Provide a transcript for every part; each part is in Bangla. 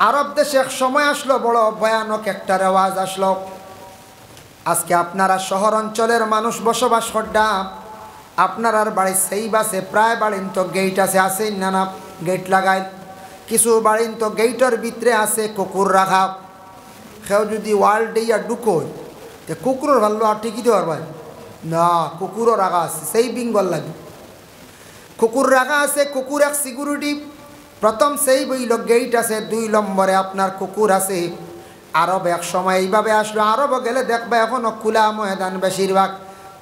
আরব দেশে এক সময় আসলো বড় ভয়ানক একটা রেওয়াজ আসলো। আজকে আপনারা শহর অঞ্চলের মানুষ বসবাস করডা, আপনার আর বাড়ি সেই বাসে প্রায় বাড়িন তো গেট আছে না না গেট লাগাই, কিছু বাড়িন তো গেটের ভিতরে আছে কুকুর রাখা। কেউ যদি ওয়ার্ল্ড দিয়া ঢুকোয় তো কুকুরের ভালো আর টিকিতে পারবেন না, কুকুরও রাখা আছে, সেই বেঙ্গল লাগে কুকুর রাখা আছে। কুকুর এক সিকিউরিটি, প্রথম সেই বইল গেট আছে, 2 নম্বরে আপনার কুকুর আছে। আরব এক সময় এইভাবে আসলো, আরব গেলে দেখবে এখনও খোলা ময়দান বেশিরভাগ,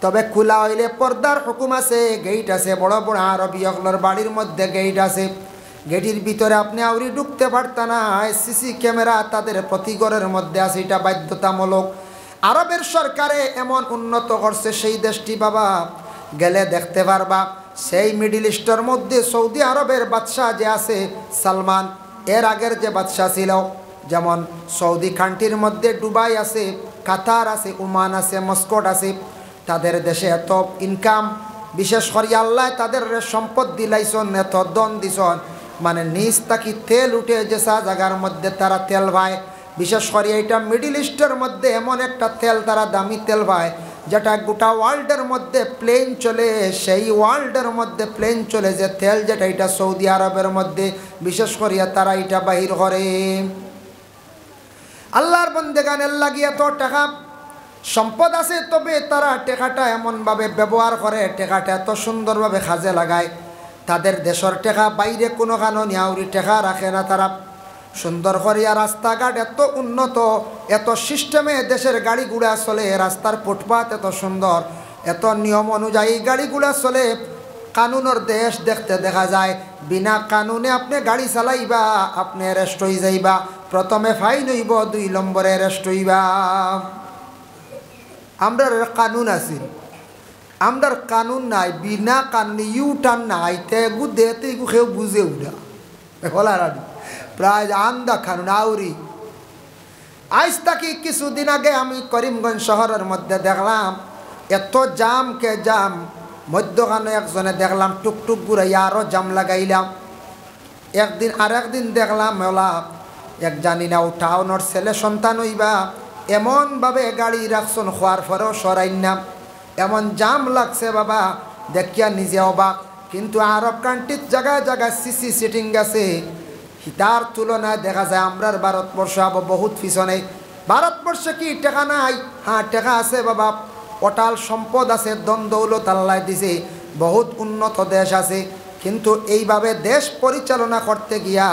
তবে খোলা হইলে পর্দার হুকুম আছে, গেট আছে, বড় বড় আরবি অগলোর বাড়ির মধ্যে গেট আছে। গেটের ভিতরে আপনি আউরি ঢুকতে পারতেন না, সিসি ক্যামেরা তাদের প্রতি ঘরের মধ্যে আছে, এটা বাধ্যতামূলক। আরবের সরকারে এমন উন্নত করছে সেই দেশটি বাবা, গেলে দেখতে পারবা। সেই মিডিল ইস্টের মধ্যে সৌদি আরবের বাদশাহ যে আছে সালমান, এর আগের যে বাদশাহ ছিল, যেমন সৌদি কান্ট্রির মধ্যে দুবাই আছে, কাতার আছে, ওমান আছে, মস্কট আছে। তাদের দেশে এত ইনকাম, বিশেষ করে আল্লাহ তাদের সম্পদ দিলাইছন, এত দন দিছন, মানে নিজ তাকি তেল উঠে যে জায়গার মধ্যে তারা তেল পায়। বিশেষ করে এইটা মিডিল ইস্টের মধ্যে এমন একটা তেল তারা দামি তেল পায় যেটা গোটা ওয়ার্ল্ডের মধ্যে প্লেন চলে, সেই ওয়ার্ল্ডের মধ্যে প্লেন চলে যে তেল যেটা, এটা সৌদি আরবের মধ্যে বিশেষ করিয়া তারা এটা বাহির করে। আল্লাহর বন্দেগানের লাগিয়ে এত টাকা সম্পদ আছে, তবে তারা টাকাটা এমনভাবে ব্যবহার করে, টাকাটা এত সুন্দরভাবে কাজে লাগায়। তাদের দেশের টাকা বাইরে কোনো কারণে আউরি টাকা রাখে না, তারা সুন্দর করিয়া রাস্তাঘাট এত উন্নত, এত সিস্টেমে দেশের গাড়িগুড়া চলে, রাস্তার ফুটপাথ এত সুন্দর, এত নিয়ম অনুযায়ী গাড়িগুড়া চলে। কানুনের দেশ দেখতে দেখা যায়, বিনা কানুনে আপনি গাড়ি চালাইবা আপনি অ্যারেস্ট হয়ে যাইবা, প্রথমে ফাইন হইব, 2 নম্বরে অ্যারেস্ট হইবা। আমরার কানুন আছে, আমরার কানুন নাই, বিনা কানুনে ইউটার্ন নাই, তেগু দেতে কেউ বুঝেও না বলারানি প্রায় আন্দা খানুন আউরি। আজ তাকি কিছুদিন আগে আমি করিমগঞ্জ শহরের মধ্যে দেখলাম এত জাম কে জাম, মধ্যখানে একজনে দেখলাম টুকটুক ঘুরাইয়া আরও জাম লাগাইলাম। একদিন আর একদিন দেখলাম মেলা এক জানি না ও টাউনের ছেলে সন্তান হইবা, এমনভাবে গাড়ি রাখছন, হওয়ার পরেও সরাই না, এমন জাম লাগছে বাবা, দেখিয়া নিজে অবাক। কিন্তু আরব কান্ট্রির জায়গায় জায়গায় সিসি সিটিং আছে, তার তুলনায় দেখা যায় আমরার ভারতবর্ষ আবার বহুত পিছনে। ভারতবর্ষে কি টাকা নাই? হ্যাঁ টাকা আছে বাবা, অটাল সম্পদ আছে, দন দৌলত আল্লাহ দিছে, বহুত উন্নত দেশ আছে। কিন্তু এইভাবে দেশ পরিচালনা করতে গিয়া,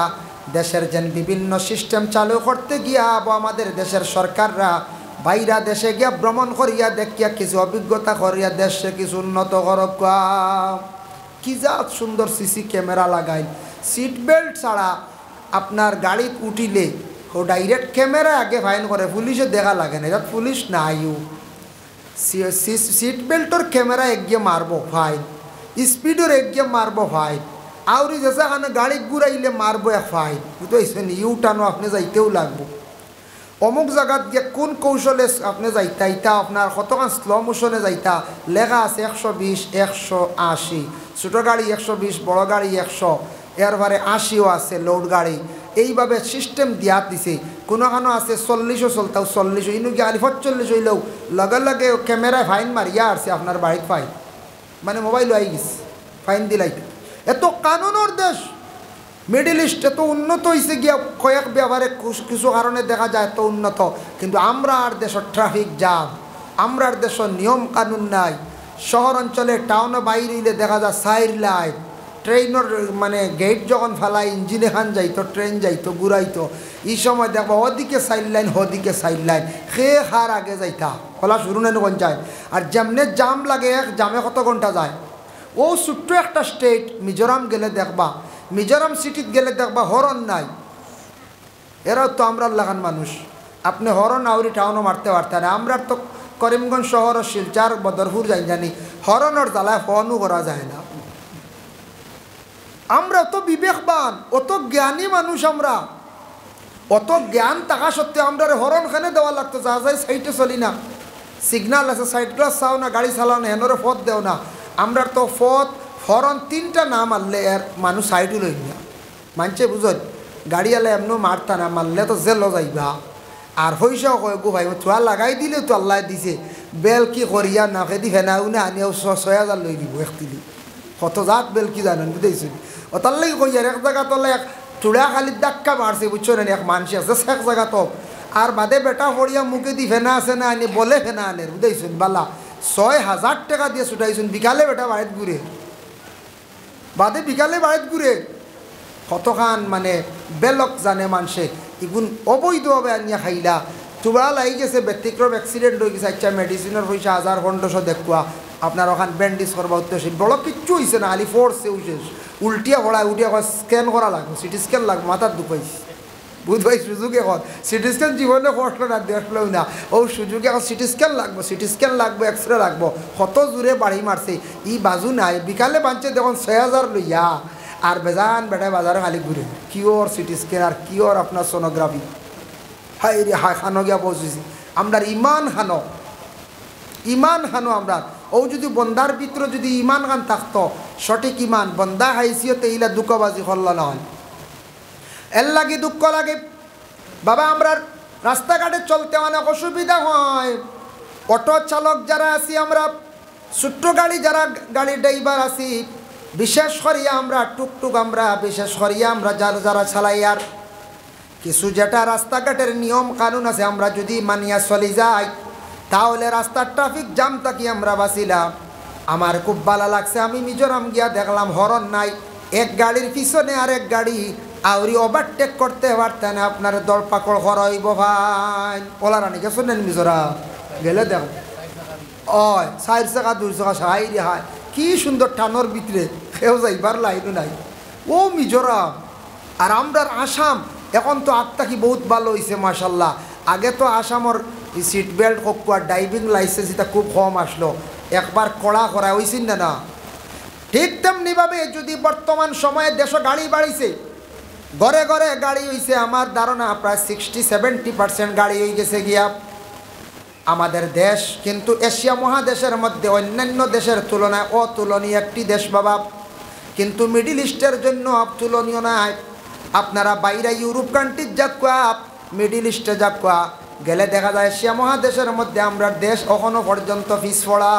দেশের যেন বিভিন্ন সিস্টেম চালু করতে গিয়া আমাদের দেশের সরকাররা বাইরা দেশে গিয়া ভ্রমণ করিয়া দেখিয়া কিছু অভিজ্ঞতা করিয়া দেশে কিছু উন্নত করক। কি যা সুন্দর সিসি ক্যামেরা লাগাই, সিট বেল্ট ছাড়া আপনার গাড়ি উঠিলে ও ডাইরেক্ট ক্যামেরা আগে ফাইন করে, পুলিশে দেখা লাগে না, এটা পুলিশ নাইও, সিট বেল্টর ক্যামেরা একগিয়ে মারবো ফাইন, স্পিডের একগিয়ে মারবো ফাইন, আউরি যেখানে গাড়ি ঘুরাইলে মারবো এক ফাইন, বুঝতেছেন? ইউটার্নও আপনি যাইতেও লাগবো, অমুক জায়গাত গিয়ে কোন কৌশলে আপনি যাইতা, ইটা আপনার কতক্ষণ স্লো মোশনে যাইতা, লেখা আছে 120 180, ছোটো গাড়ি 120, বড় গাড়ি 100, এরপরে 80ও আছে লোড গাড়ি, এইভাবে সিস্টেম দিয়া দিছে। কোনো আছে 40ও চলতাও 40, ইনু গিয়ে 45 হইলেও লগে লগে ক্যামেরায় ফাইন মারিয়া আসছে আপনার বাড়িতে ফাইন, মানে মোবাইল আই গেছে ফাইন দিলাইতে। এত কানুনের দেশ মিডিল ইস্ট, এত উন্নত হয়েছে গিয়া কয়েক ব্যাপারে কিছু কারণে দেখা যায় এত উন্নত, কিন্তু আমরা আর দেশের ট্রাফিক জাম, আমরা আর দেশের নিয়ম কানুন নাই। শহর অঞ্চলে টাউনে বাইরে হইলে দেখা যায় সাইড লাইট, ট্রেনের মানে গেট যখন ফেলাই ইঞ্জিন এখান যাইতো, ট্রেন যাইতো, ঘুরাইতো, এই সময় দেখবো ওদিকে সাইড লাইন ওদিকে সাইড লাইন, খেয়ে খার আগে যাইতা খোলা শুরু নেন কোন যায়। আর যেমনে জাম লাগে, এক জামে কত ঘন্টা যায়। ও ছোট্ট একটা স্টেট মিজোরাম গেলে দেখবা, মিজোরাম সিটিত গেলে দেখবা হরন নাই। এরাও তো আমরা লাগান মানুষ, আপনি হরন আউরি টাউনও মারতে পারতেন না। আমরা তো করিমগঞ্জ শহর, শিলচার, বদরপুর যাই জানি, হরনের জ্বালায় ফোনও করা যায় না। আমরা অত বিবেকবান, অত জ্ঞানী মানুষ, আমরা অত জ্ঞান থাকা সত্ত্বেও আমরা হরন খানে দেওয়া লাগতো, যা যাই সাইডে চলি না, সিগনাল আছে সাইড গ্লাস চাও না, গাড়ি চালাও না, হেনরে পথ দেও না। আমরা তো পথ হরন 3টা না মারলে এর মানুষ সাইডও লই না, মানছে বুঝত গাড়িওয়ালা এমনও মারতা না, মারলে তো জেলও যাইবা। আর পয়সাও কয় গো ভাই চুয়া লাগাই দিলে তো আল্লাহ দিছে, বেল কি করিয়া নাকে দি ফেনাও না আনিও 6,000 লই দিব একদিলি। কত জাত বেল কি জানেন বুঝেছি। ও তার লাগে কই আর এক জায়গা তোলে এক চূড়া খালি ধাক্কা মারছে বুঝছো না, এক মানুষ আছে এক জায়গা তো আর বাদে বেটা পড়িয়া মুখে দি ফেনা আছে না আনি বলে ফেনা আনের বুঝেছেন বালা 6,000 টাকা দিয়ে ছুটাইছেন। বিকালে বেটা বাড়িত ঘুরে, বাদে বিকালে বাড়িত ঘুরে কতখান মানে বেলক জানে মানুষে ইগুন অবৈধভাবে আনিয়া খাইলা। চুবড়া লাগি গেছে, ব্যতিক্রম অ্যাক্সিডেন্ট হয়ে গেছে, আচ্ছা মেডিসিনের পয়সা 1,000-1,500 দেখুয়া আপনার ওখান ব্যান্ডেজ করবা উঠতেছে, বড় কিচ্ছু হয়েছে না, খালি ফোর্সে উঠে উল্টিয়া ভরায় উঠিয়া স্ক্যান করা লাগবে, সিটি স্ক্যান লাগবে, মাথার দুপাইছে বুধবাই সুযোগ এখন সিটি স্ক্যান জীবনে কষ্ট না দেখলেও না, ও সুযোগে এখন সিটি স্ক্যান লাগবো, সিটি স্ক্যান লাগবো, এক্সরে লাগবো, কত জোরে বাড়ি মারছে। ই বাজু নাই, বিকালে বাঁচছে দেখুন 6,000 লইয়া আর বেজান বেটায় বাজারে খালি ঘুরে কিওর সিটি স্ক্যান আর কিওর আপনার সোনোগ্রাফি। হাই রে হাই খানো গিয়া পৌঁছেছি আমরা ইমান হানো, ইমান হানো আমরা। ও যদি বন্দার ভিতরে যদি ইমান খান থাকতো, সঠিক ইমান বন্দা হাইসিয়তে ইলা দুঃখবাজি করল না হয়, এর লাগে দুঃখ লাগে বাবা। আমরা রাস্তাঘাটে চলতে অনেক অসুবিধা হয়, অটো চালক যারা আছি আমরা, ছোট্ট গাড়ি যারা গাড়ি ড্রাইভার আছি, বিশেষ করিয়া আমরা টুকটুক আমরা বিশেষ করিয়া আমরা যারা চালাই, আর কিছু যেটা রাস্তাঘাটের নিয়ম কানুন আছে আমরা যদি মানিয়া চলি যাই তাহলে রাস্তার ট্রাফিক জাম থাকি আমরা বাঁচিলাম। আমার খুব ভালো লাগছে, আমি মিজোরাম গিয়া দেখলাম হরন নাই, এক গাড়ির পিছনে আর এক গাড়ি আউরি ওভারটেক করতে পারতে না, আপনার দরপাকড় হরাইব ভাই। ওলা রানি কে শোনেন মিজোরাম গেলে দেখ ওই 4 চাকা 2 চাকা সাহাই রে হায় কি সুন্দর টানোর ভিতরে কেউ যাইবার লাইনও নাই। ও মিজোরাম আর আমরার আসাম এখন তো আত্মাকি বহুত ভালো হয়েছে মাশাল্লাহ। আগে তো আসামর সিট বেল্ট হোক আর ড্রাইভিং লাইসেন্স এটা খুব কম আসলো, একবার কড়া করা হয়েছিল না। ঠিক তেমনিভাবে যদি বর্তমান সময়ে দেশে গাড়ি বাড়িছে, ঘরে ঘরে গাড়ি হয়েছে, আমার ধারণা প্রায় 60-70% গাড়ি হয়ে গেছে গিয়া আমাদের দেশ। কিন্তু এশিয়া মহাদেশের মধ্যে অন্যান্য দেশের তুলনায় অতুলনীয় একটি দেশ বাবা, কিন্তু মিডিল ইস্টের জন্য তুলনীয় নাই। আপনারা বাইরে ইউরোপ কান্ট্রির যাকুয়া, মিডিল ইস্টে যাকুয়া গেলে দেখা যায় এশিয়া মহাদেশের মধ্যে আমরা দেশ এখনো পর্যন্ত পিছ পড়া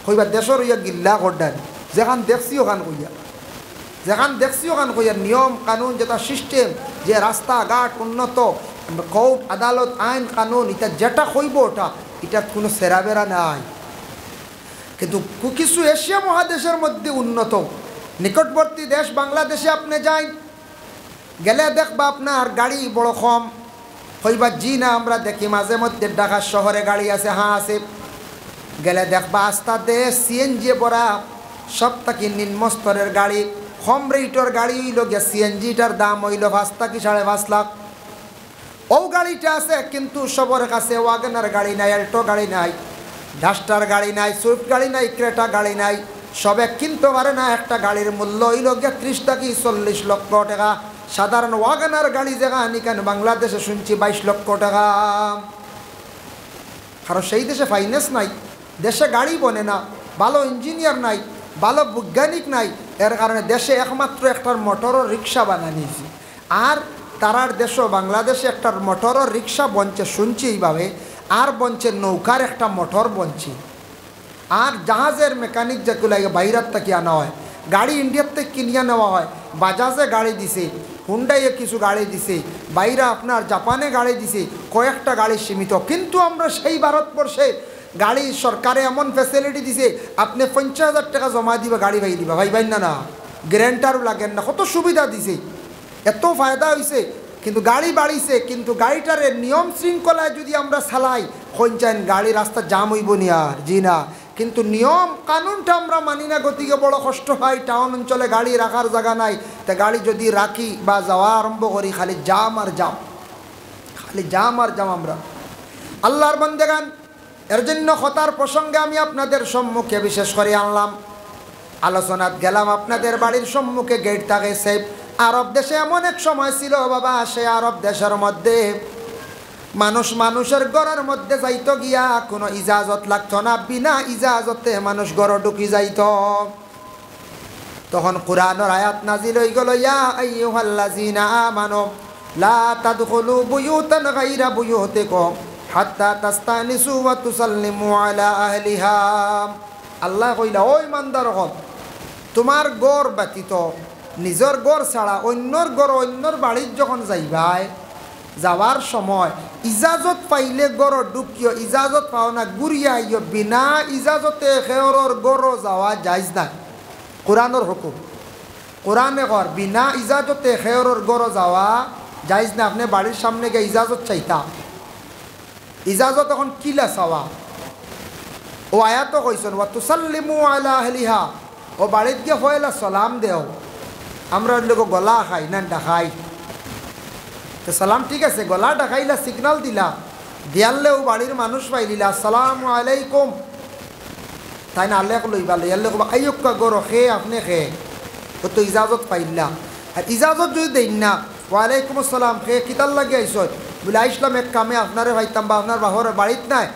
কইবা দেশের ইয়া গিল্লা করডান, যেখান দেখছি ওখান কইয়া, যেখান দেখছি ওখান কইয়া নিয়ম কানুন যেটা সিস্টেম, যে রাস্তাঘাট উন্নত, কোর্ট আদালত আইন কানুন এটা যেটা কইব ওটা, এটা কোনো সেরাবেরা নাই। কিন্তু কিছু এশিয়া মহাদেশের মধ্যে উন্নত, নিকটবর্তী দেশ বাংলাদেশে আপনি যাই গেলে দেখবা আপনার গাড়ি বড় কম, কইবা জি না আমরা দেখি মাঝে মধ্যে ঢাকা শহরে গাড়ি আছে, হ্যাঁ আছে, গেলে দেখবা আস্তা দেশ সিএনজি ভরা, সব থেকে নিম্ন স্তরের গাড়ি, কম রেটের গাড়ি হইল গিয়া সিএনজিটার দাম হইল 5 থেকে 5.5 লাখ। ও গাড়িটা আছে কিন্তু সবার কাছে ওয়াগনার গাড়ি নাই, অ্যাল্টো গাড়ি নাই, ডাস্টার গাড়ি নাই, সুইফট গাড়ি নাই, ক্রেটা গাড়ি নাই, সবে কিনতে পারে না। একটা গাড়ির মূল্য হইল গিয়া 30 থেকে 40 লক্ষ টাকা। সাধারণ ওয়াগনার গাড়ি জায়গা নিকান বাংলাদেশে শুনছি 22 লক্ষ টাকা। কারণ সেই দেশে ফাইন্যান্স নাই, দেশে গাড়ি বনে না, ভালো ইঞ্জিনিয়ার নাই, ভালো বৈজ্ঞানিক নাই, এর কারণে দেশে একমাত্র একটা মোটরের রিক্সা বানানিয়েছি। আর তারার দেশও বাংলাদেশে একটা মোটরের রিক্সা বনছে শুনছি এইভাবে, আর বনছে নৌকার একটা মোটর বনছে, আর জাহাজের মেকানিক যেগুলো বাইরের থেকে আনা হয়, গাড়ি ইন্ডিয়ার থেকে কিনিয়ে নেওয়া হয়। বাজাজে গাড়ি দিছে, হুন্ডাইয়ে কিছু গাড়ি দিছে, বাইরে আপনার জাপানে গাড়ি দিছে, কয়েকটা গাড়ি সীমিত। কিন্তু আমরা সেই ভারতবর্ষে গাড়ি সরকারে এমন ফ্যাসিলিটি দিছে, আপনি 50,000 টাকা জমা দিবা গাড়ি ভাই দিবা, ভাই না না গ্যারেন্টারও লাগেন না, কত সুবিধা দিছে, এত ফায়দা হয়েছে। কিন্তু গাড়ি বাড়িছে, কিন্তু গাড়িটার নিয়ম শৃঙ্খলায় যদি আমরা চালাই কইন গাড়ি রাস্তা জাম হইব নি আর, জি না। কিন্তু নিয়ম কানুনটা আমরা মানি না, গতিকে বড় কষ্ট হয়। টাউন অঞ্চলে গাড়ি রাখার জায়গা নাই, তা গাড়ি যদি রাখি বা যাওয়া আরম্ভ করি খালি জাম আর জাম, খালি জাম আর জাম। আমরা আল্লাহর বান্দাগান, এর জন্য কথার প্রসঙ্গে আমি আপনাদের সম্মুখে বিশেষ করে আনলাম, আলোচনাত গেলাম। আপনাদের বাড়ির সম্মুখে গেট থাকে সেফ। আরব দেশে এমন এক সময় ছিল বাবা, সে আরব দেশের মধ্যে মানুষ মানুষের ঘরের মধ্যে যাইতো গিয়া কোনো ইজাজত লাগতো না, বিনা ইজাজতে মানুষ ঘর ঢুকি যাইত। তখন কোরআনের আয়াত নাজিল হয়ে গেল, ইয়া আইয়ুহাল্লাযীনা আমানু লা তাদখুলু বুয়ুতান গায়রা বুয়ুতিকুম হাত্তা তাস্তানিসু ওয়া তুসাল্লিমু আলা আহলিহা। আল্লাহ কইলা, ওই ইমানদারগণ, তোমার ঘর ব্যতীত নিজের ঘর ছাড়া অন্যর ঘর অন্যর বাড়ির যখন যাইবাই, যাওয়ার সময় ইজাজত পাইলে গড় ঢুকিও, ইজাজত পাও না ঘুরিয়া আইও। বিনা ইজাজতে খেয়রর গড় যাওয়া যাইজ না। কোরআনের হুকুম, কোরআনে কর বিনা ইজাজতে খেয়রর গড় যাওয়া যাইজ না। আপনি বাড়ির সামনে গিয়ে ইজাজত চাইতা, ইজাজত এখন কিলা চাওয়া। ও আয়াত কইছেন, ওয়া তুসাল্লিমু আলা আহলিহা, ও বাড়িত গিয়ে ফয়লা সালাম দেও। আমরা লোক গলা খাই না ডাকাই, তো সালাম ঠিক আছে, গলা ডাকাইলা, সিগনাল দিলা, দিয়ালেও বাড়ির মানুষ পাইলিলা আসসালামু আলাইকুম, তাই না আল্লাহ লইবা, লইয়ালে কবা আইয়ক্কা গরো খে আপনি খে, ও তো ইজাজত পাইলা। আর ইজাজত যদি দেন না, ওয়ালাইকুম আসসালাম খে কিতাল লাগে আইস, বলে আইসলাম এক কামে আপনারে ভাইতাম, বা আপনার বাহর বাড়িত নাই,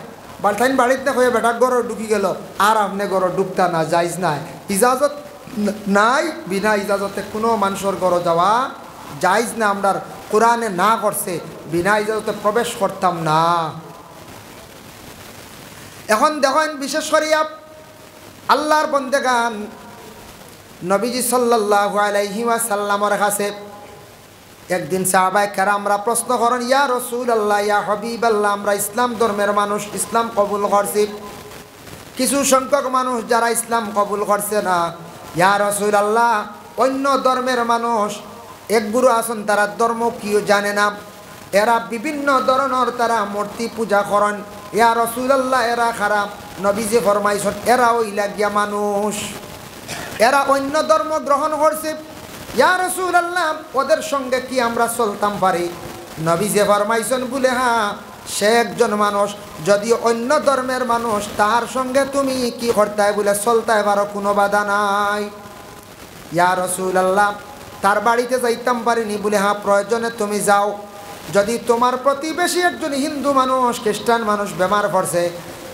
বাড়তাইন বাড়িত না হয়ে বেটার গরো ঢুকি গেল, আর আপনি গরো ঢুকতা না, যাইজ নাই। ইজাজত নাই, বিনা ইজাজতে কোনো মানুষের গরো যাওয়া যাইজ না। আমরা কোরআনে না করছে বিনা ইজাজতে প্রবেশ করতাম না। এখন দেখেন, বিশেষ করিয়া আল্লাহর বন্দেগান নবীজি সাল্লাল্লাহু আলাইহি ওয়াসাল্লামের কাছে একদিন সাহাবায়ে কেরামরা প্রশ্ন করেন, ইয়া রাসূলুল্লাহ, ইয়া হাবিবাল্লাহ, আমরা ইসলাম ধর্মের মানুষ, ইসলাম কবুল করছি, কিছু সংখ্যক মানুষ যারা ইসলাম কবুল করছে না, ইয়া রাসূলুল্লাহ, অন্য ধর্মের মানুষ এক গুরু আছেন, তারা ধর্ম কিও জানে না, এরা বিভিন্ন ধরনের তারা মূর্তি পূজা করেন, ইয়া রাসূলুল্লাহ, এরা খারাপ। নবীজি ফরমাইছেন, এরা ওইলা গিয়া মানুষ, এরা অন্য ধর্ম গ্রহণ করছে, ইয়া রাসূলুল্লাহ, ওদের সঙ্গে কি আমরা চলতাম পারি? নবীজি ফরমাইছেন, বলে হ্যাঁ, সে একজন মানুষ, যদি অন্য ধর্মের মানুষ, তার সঙ্গে তুমি কি করতে বলে চলতে পারো, কোনো বাধা নাই। ইয়া রাসূলুল্লাহ, তার বাড়িতে যাইতাম পারিনি? বলে হ্যাঁ, প্রয়োজনে তুমি যাও। যদি তোমার প্রতিবেশী একজন হিন্দু মানুষ, খ্রিস্টান মানুষ বেমার পড়ছে,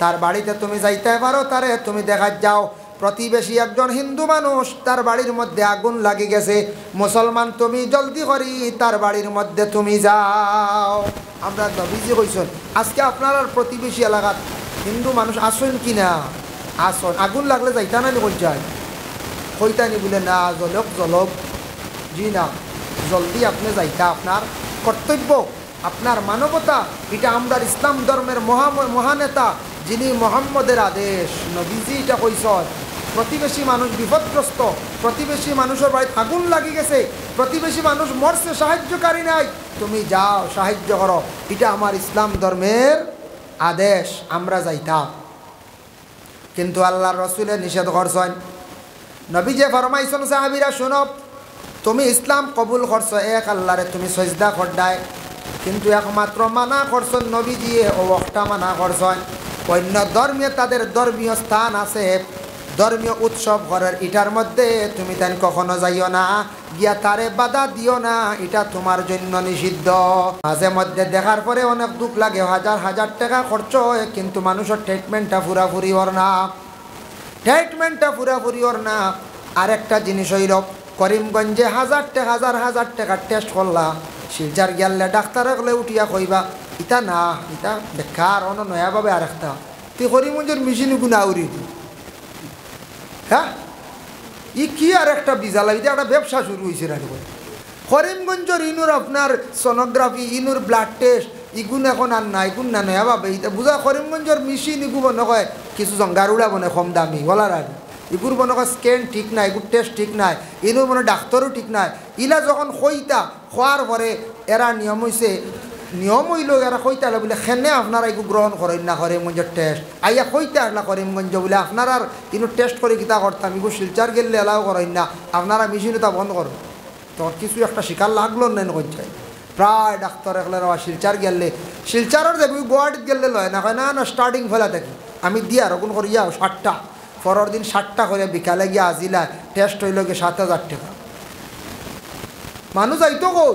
তার বাড়িতে তুমি যাইতে পারো, তারে তুমি দেখা যাও। প্রতিবেশী একজন হিন্দু মানুষ, তার বাড়ির মধ্যে আগুন লাগি গেছে, মুসলমান, তুমি জলদি করি তার বাড়ির মধ্যে তুমি যাও। আমরা নবীজি কইছেন, আজকে আপনার প্রতিবেশী এলাকাত হিন্দু মানুষ আসেন কি না? আসন, আগুন লাগলে যাইতা না নি? কই যায় কইতানি? বলে না, জলক জলক, জি না, জলদি আপনি যাইতা, আপনার কর্তব্য, আপনার মানবতা, এটা আমরা ইসলাম ধর্মের মহানেতা যিনি মোহাম্মদের আদেশ, নবীজি এটা কইছেন। প্রতিবেশী মানুষ বিপদগ্রস্ত, প্রতিবেশী মানুষের বাড়িতে আগুন লাগি গেছে, প্রতিবেশী মানুষ মরছে, সাহায্যকারী নাই, তুমি যাও সাহায্য করো, এটা আমার ইসলাম ধর্মের আদেশ, আমরা যাইতাম। কিন্তু আল্লাহর রাসূলের নিষেধ করছেন। নবী যে ফরমাইছেন, সাহাবীরা শুনো, তুমি ইসলাম কবুল করছো, এক আল্লাহরে তুমি সজদা করদায়, কিন্তু একমাত্র মানা করছেন নবীজি, ও একটা মানা করছেন, অন্য ধর্মে তাদের ধর্মীয় স্থান আছে, ধর্মীয় উৎসব ঘরের, এটার মধ্যে তুমি তাই কখনো যাইও না, গিয়া তারে বাধা দিও না, এটা তোমার জন্য নিষিদ্ধ। মাঝে মধ্যে দেখার পরে অনেক দুঃখ লাগে, হাজার হাজার টাকা খরচ হয়, কিন্তু মানুষের ট্রিটমেন্টটা পুরাপুরি ওর না, ট্রিটমেন্টটা পুরাপুরি ওর না। আরেকটা জিনিস হইল, করিমগঞ্জে হাজার টাকা টেস্ট করলা, শিলচার গেলে ডাক্তারে গেলে উঠিয়া কইবা ইটা না, এটা বেকার, অন্য নয়াভাবে আর একটা, তুই করিমগঞ্জের মেশিন গুণা উড়ি, হ্যাঁ, ই কি আর একটা বিজালা, এটা একটা ব্যবসা শুরু হয়েছে রানি। করিমগঞ্জের ইনুর আপনার সোনোগ্রাফি, ইনুর ব্লাড টেস্ট, ইগুন এখন আর না, ইগুন না নয়াভাবে, এটা বুঝা করিমগঞ্জের মেশিন ইগু মনে হয় কিছু জঙ্গারুড়া বনে কম দামি বলার আর, এগুর মনে হয় স্ক্যান ঠিক নাই, এগুর টেস্ট ঠিক নাই, এগুর মনে ডাক্তারও ঠিক নাই। ইলা যখন খইতা খোয়ার পরে এরা নিয়ম হইল, এরা খইতা বলে খেনে আপনারা এগুলো গ্রহণ করেন না করিমগঞ্জের টেস্ট, আইয়া খইতা আসলা করিমগঞ্জ বলে আপনারা ইনু টেস্ট করে কিতা করতাম, এগুলো শিলচার গেলে এলাও করেন না, আপনারা মেশিনটা বন্ধ করুন। তখন কিছু একটা শিকার লাগলো না কইছে, প্রায় ডাক্তার একলে শিলচার গেলে, শিলচারের যাবি গুয়াহাটিত গেলে লয় না, হয় না না, স্টার্টিং ফেলা থাকি আমি দিয়া রকম করিয়া 60টা, পরের দিন 60টা করে, বিকালে গিয়ে আজিলা টেস্ট হইল গিয়ে 7000 টাকা, মানুষ আইতো কই।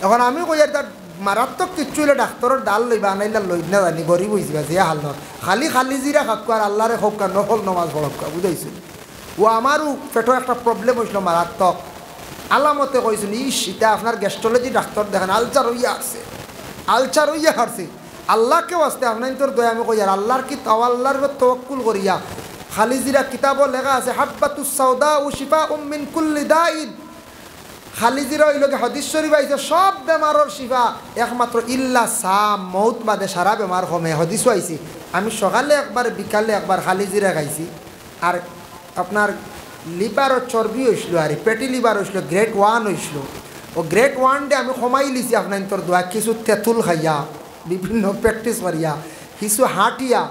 এখন আমি কই আর তার মারাত্মক কিচ্ছু হইলে ডাক্তারের ডাল লইবা, আনাইলা লই না জানি, গরিব হয়েছি যে হাল, খালি জিরা খাক্কু আর আল্লাহরে হোক নফল নমাজ পড়ক্কা, বুঝাইছিল। ও আমারও পেটও একটা প্রবলেম হয়েছিল মারাত্মক। আলামতে কইছেন ইস এটা আপনার গ্যাস্ট্রোলজি ডাক্তার দেখেন আলচার হইয়া আসছে, আলচার হইয়া হারছে। আল্লাহকে আসতে আপনার তোর দয়া আমি কই আর আল্লাহর কি আল্লাহর তওয়াক্কুল করিয়া খালিজিরা কিতাবও লেখা আছে হাব্বাতুস সাউদা ও শিফা মিন কুল্লি দাইন। খালিজিরা ওই লোকে হাদিস শরীফ আইছে সব বেমারের শিফা একমাত্র ইল্লা সাম মৌত বাদে সারা বেমার কমে হদিসও আইছে। আমি সকালে একবার বিকালে একবার খালিজিরা খাইছি আর আপনার লিভারও চর্বি হয়েছিল আর পেটি লিভার হয়েছিল গ্রেড 1 হয়েছিল। ও গ্রেড 1 ডে আমি কমাই লিছি আপনার তোর দোয়া কিছু তেঁতুল খাইয়া বিভিন্ন প্র্যাকটিস করিয়া কিছু হাঁটিয়া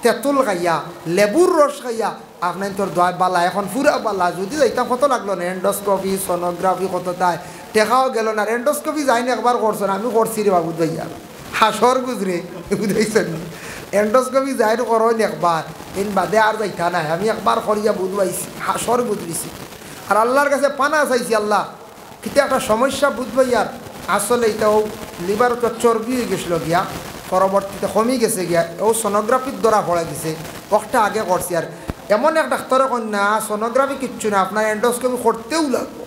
তেঁতুল খাইয়া লেবুর রস খাইয়া আপনার তোর দোয়া বালা এখন পুরা বালা। যদি যাইতাম কত লাগলো না এন্ডোস্কোপি সোনোগ্রাফি কত তাই টেকাও গেল না। এন্ডোস্কোপি যাইনি একবার করছো না আমি করছি রে বাবু ভাইয়া হাসর গুজরে বুঝাইছেন এন্ডোস্কোপি যাই করোনি একবার দিন বাদে আর যাইতা নাই আমি একবার করিয়া বুঝবাইছি হাসর বুঝলিছি আর আল্লাহর কাছে পানা চাইছি আল্লাহ কিন্তু একটা সমস্যা বুঝবাই আর আসলে এটাও লিভার তো চর্বি হয়ে গেছিল গিয়া পরবর্তীতে কমে গেছে গিয়া ও সোনোগ্রাফির দ্বারা পড়ে গেছে একটা আগে করছি আর এমন এক ডাক্তার কন্যা সোনোগ্রাফি কিচ্ছু না আপনার এন্ডোস্কোপি করতেও লাগবো